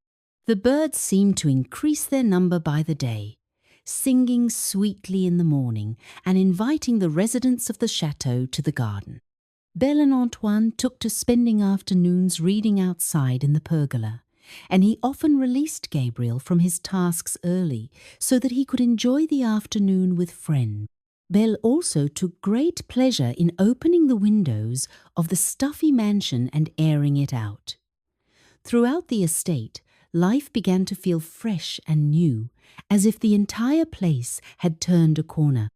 A: The birds seemed to increase their number by the day, singing sweetly in the morning and inviting the residents of the chateau to the garden. Belle and Antoine took to spending afternoons reading outside in the pergola, and he often released Gabriel from his tasks early so that he could enjoy the afternoon with friends. Belle also took great pleasure in opening the windows of the stuffy mansion and airing it out. Throughout the estate, life began to feel fresh and new, as if the entire place had turned a corner.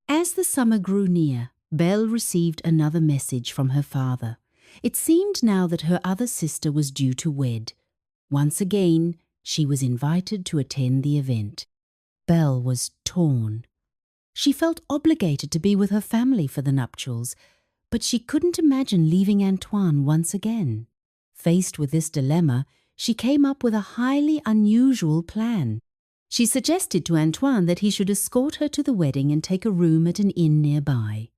A: As the summer grew near, Belle received another message from her father. It seemed now that her other sister was due to wed. Once again, she was invited to attend the event. Belle was torn. She felt obligated to be with her family for the nuptials, but she couldn't imagine leaving Antoine once again. Faced with this dilemma, she came up with a highly unusual plan. She suggested to Antoine that he should escort her to the wedding and take a room at an inn nearby.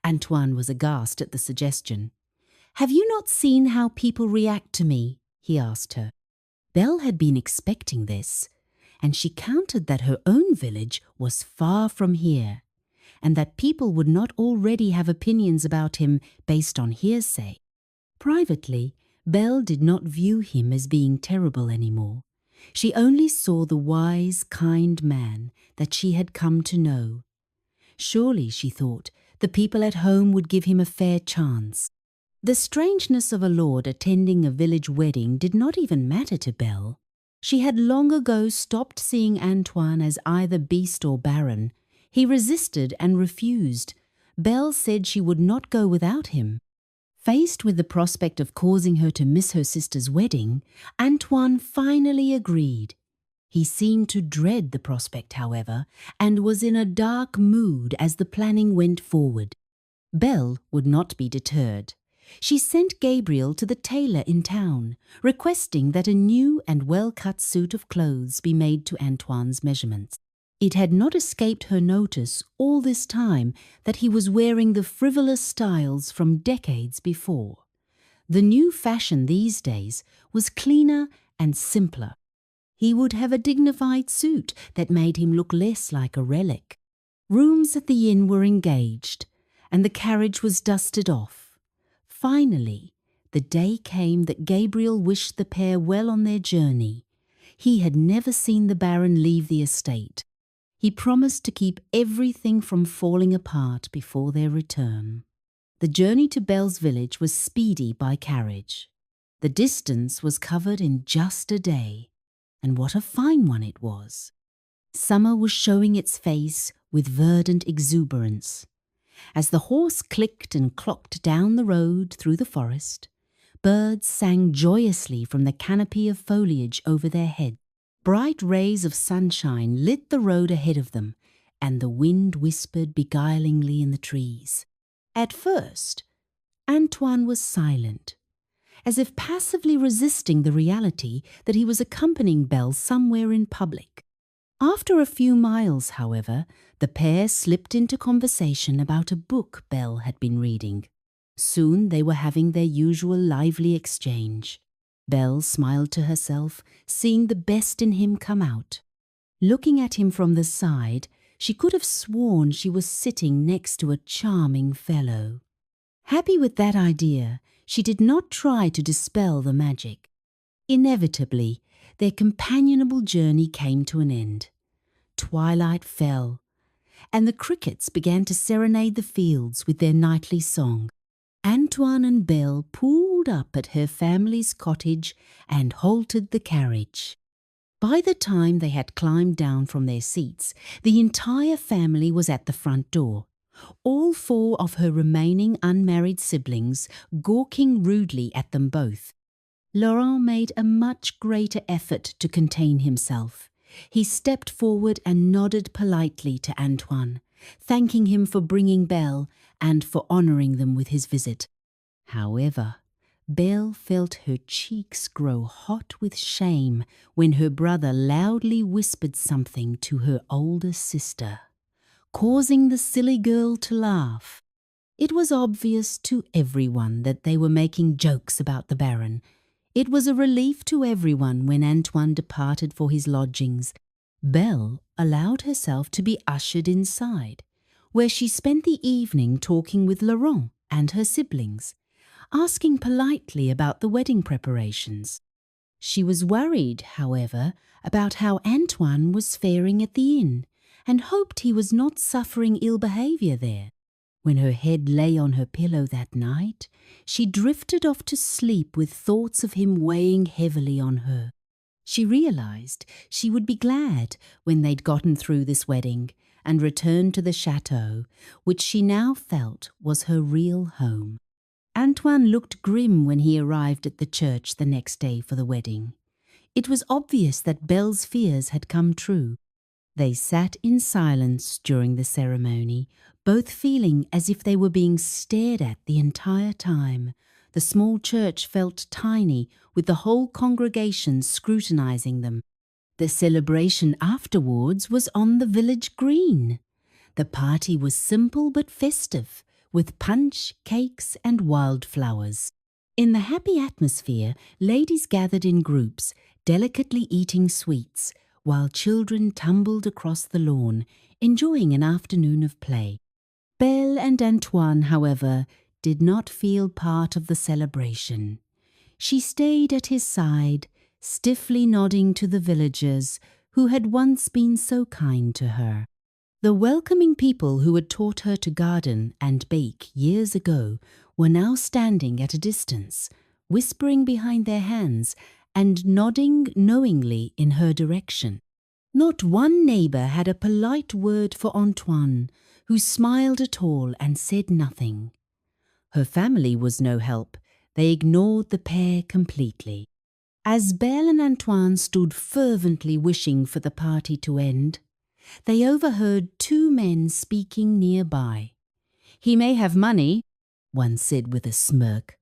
A: Antoine was aghast at the suggestion. "Have you not seen how people react to me?" he asked her. Belle had been expecting this, and she countered that her own village was far from here, and that people would not already have opinions about him based on hearsay. Privately, Belle did not view him as being terrible anymore. She only saw the wise, kind man that she had come to know. Surely, she thought, the people at home would give him a fair chance. The strangeness of a lord attending a village wedding did not even matter to Belle. She had long ago stopped seeing Antoine as either beast or baron. He resisted and refused. Belle said she would not go without him. Faced with the prospect of causing her to miss her sister's wedding, Antoine finally agreed. He seemed to dread the prospect, however, and was in a dark mood as the planning went forward. Belle would not be deterred. She sent Gabriel to the tailor in town, requesting that a new and well-cut suit of clothes be made to Antoine's measurements. It had not escaped her notice all this time that he was wearing the frivolous styles from decades before. The new fashion these days was cleaner and simpler. He would have a dignified suit that made him look less like a relic. Rooms at the inn were engaged, and the carriage was dusted off. Finally, the day came that Gabriel wished the pair well on their journey. He had never seen the Baron leave the estate. He promised to keep everything from falling apart before their return. The journey to Belle's village was speedy by carriage. The distance was covered in just a day, and what a fine one it was. Summer was showing its face with verdant exuberance. As the horse clicked and clocked down the road through the forest, birds sang joyously from the canopy of foliage over their heads. Bright rays of sunshine lit the road ahead of them, and the wind whispered beguilingly in the trees. At first, Antoine was silent, as if passively resisting the reality that he was accompanying Belle somewhere in public. After a few miles, however, the pair slipped into conversation about a book Belle had been reading. Soon they were having their usual lively exchange. Belle smiled to herself, seeing the best in him come out. Looking at him from the side, she could have sworn she was sitting next to a charming fellow. Happy with that idea, she did not try to dispel the magic. Inevitably, their companionable journey came to an end. Twilight fell, and the crickets began to serenade the fields with their nightly song. Antoine and Belle pulled up at her family's cottage and halted the carriage. By the time they had climbed down from their seats, the entire family was at the front door. All four of her remaining unmarried siblings gawking rudely at them both. Laurent made a much greater effort to contain himself. He stepped forward and nodded politely to Antoine, thanking him for bringing Belle and for honouring them with his visit. However, Belle felt her cheeks grow hot with shame when her brother loudly whispered something to her older sister, causing the silly girl to laugh. It was obvious to everyone that they were making jokes about the Baron. It was a relief to everyone when Antoine departed for his lodgings. Belle allowed herself to be ushered inside, where she spent the evening talking with Laurent and her siblings, asking politely about the wedding preparations. She was worried, however, about how Antoine was faring at the inn, and hoped he was not suffering ill behavior there. When her head lay on her pillow that night, she drifted off to sleep with thoughts of him weighing heavily on her. She realized she would be glad when they'd gotten through this wedding and returned to the chateau, which she now felt was her real home. Antoine looked grim when he arrived at the church the next day for the wedding. It was obvious that Belle's fears had come true. They sat in silence during the ceremony, both feeling as if they were being stared at the entire time. The small church felt tiny, with the whole congregation scrutinizing them. The celebration afterwards was on the village green. The party was simple but festive, with punch, cakes, and wildflowers. In the happy atmosphere, ladies gathered in groups, delicately eating sweets, while children tumbled across the lawn, enjoying an afternoon of play. Belle and Antoine, however, did not feel part of the celebration. She stayed at his side, stiffly nodding to the villagers who had once been so kind to her. The welcoming people who had taught her to garden and bake years ago were now standing at a distance, whispering behind their hands and nodding knowingly in her direction. Not one neighbour had a polite word for Antoine, who smiled at all and said nothing. Her family was no help. They ignored the pair completely. As Belle and Antoine stood fervently wishing for the party to end, they overheard two men speaking nearby. "He may have money," one said with a smirk,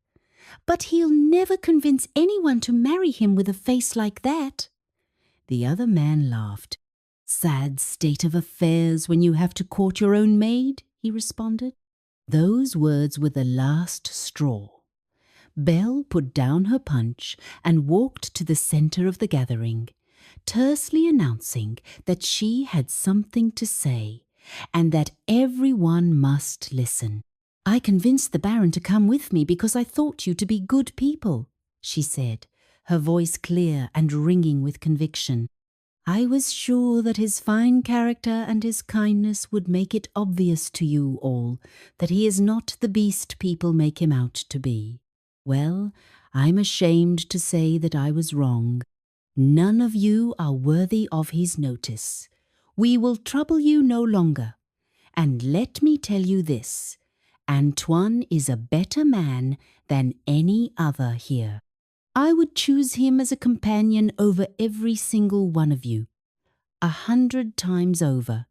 A: "but he'll never convince anyone to marry him with a face like that." The other man laughed. "Sad state of affairs when you have to court your own maid," he responded. Those words were the last straw. Belle put down her punch and walked to the centre of the gathering, tersely announcing that she had something to say and that everyone must listen. "I convinced the Baron to come with me because I thought you to be good people," she said, her voice clear and ringing with conviction. "I was sure that his fine character and his kindness would make it obvious to you all that he is not the beast people make him out to be. Well, I'm ashamed to say that I was wrong. None of you are worthy of his notice. We will trouble you no longer. And let me tell you this, Antoine is a better man than any other here. I would choose him as a companion over every single one of you, 100 times over.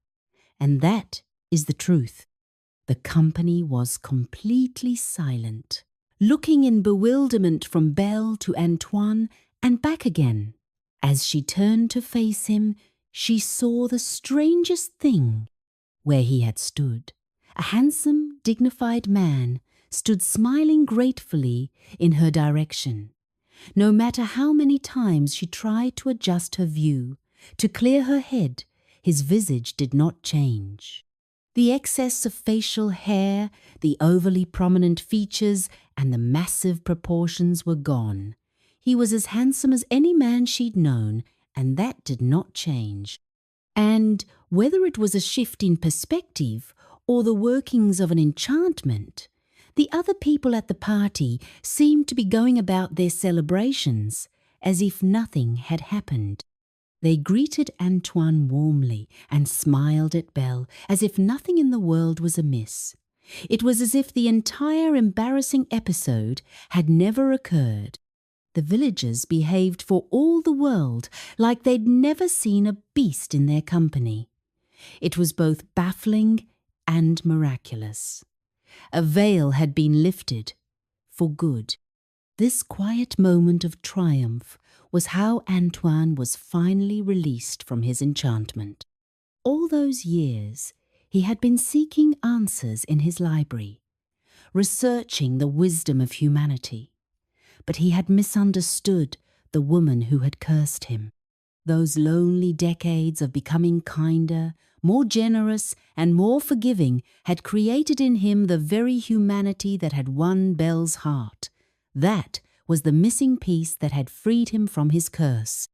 A: And that is the truth." The company was completely silent, looking in bewilderment from Belle to Antoine and back again. As she turned to face him, she saw the strangest thing. Where he had stood, a handsome, dignified man stood smiling gratefully in her direction. No matter how many times she tried to adjust her view, to clear her head, his visage did not change. The excess of facial hair, the overly prominent features, and the massive proportions were gone. He was as handsome as any man she'd known, and that did not change. And whether it was a shift in perspective or the workings of an enchantment, the other people at the party seemed to be going about their celebrations as if nothing had happened. They greeted Antoine warmly and smiled at Belle as if nothing in the world was amiss. It was as if the entire embarrassing episode had never occurred. The villagers behaved for all the world like they'd never seen a beast in their company. It was both baffling and miraculous. A veil had been lifted for good. This quiet moment of triumph was how Antoine was finally released from his enchantment. All those years, he had been seeking answers in his library, researching the wisdom of humanity. But he had misunderstood the woman who had cursed him. Those lonely decades of becoming kinder, more generous, and more forgiving had created in him the very humanity that had won Belle's heart. That was the missing piece that had freed him from his curse.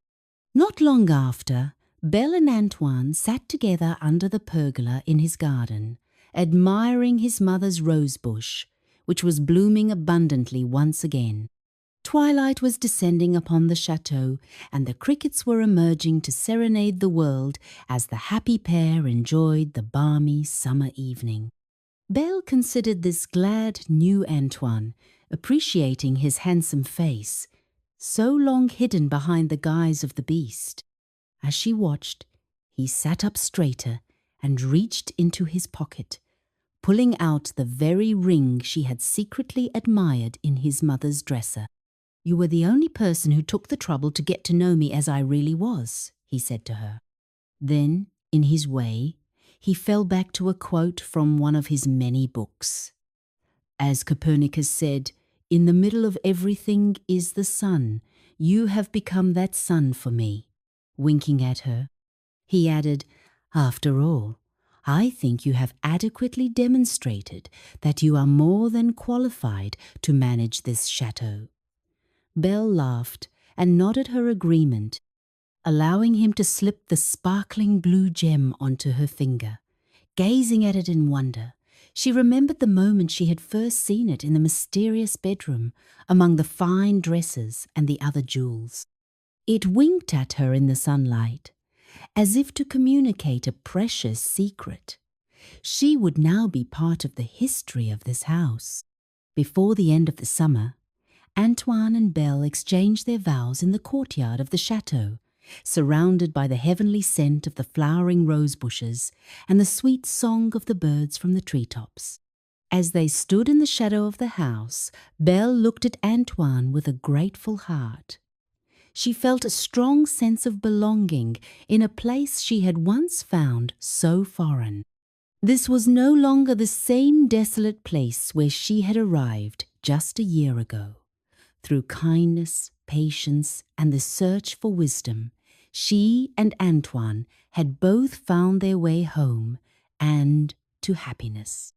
A: Not long after, Belle and Antoine sat together under the pergola in his garden, admiring his mother's rose bush, which was blooming abundantly once again. Twilight was descending upon the chateau, and the crickets were emerging to serenade the world as the happy pair enjoyed the balmy summer evening. Belle considered this glad new Antoine, appreciating his handsome face, so long hidden behind the guise of the beast. As she watched, he sat up straighter and reached into his pocket, pulling out the very ring she had secretly admired in his mother's dresser. "You were the only person who took the trouble to get to know me as I really was," he said to her. Then, in his way, he fell back to a quote from one of his many books. "As Copernicus said, in the middle of everything is the sun. You have become that sun for me." Winking at her, he added, "After all, I think you have adequately demonstrated that you are more than qualified to manage this chateau." Belle laughed and nodded her agreement, allowing him to slip the sparkling blue gem onto her finger. Gazing at it in wonder, she remembered the moment she had first seen it in the mysterious bedroom among the fine dresses and the other jewels. It winked at her in the sunlight, as if to communicate a precious secret. She would now be part of the history of this house. Before the end of the summer, Antoine and Belle exchanged their vows in the courtyard of the chateau, surrounded by the heavenly scent of the flowering rose bushes and the sweet song of the birds from the treetops. As they stood in the shadow of the house, Belle looked at Antoine with a grateful heart. She felt a strong sense of belonging in a place she had once found so foreign. This was no longer the same desolate place where she had arrived just a year ago. Through kindness, patience, and the search for wisdom, she and Antoine had both found their way home and to happiness.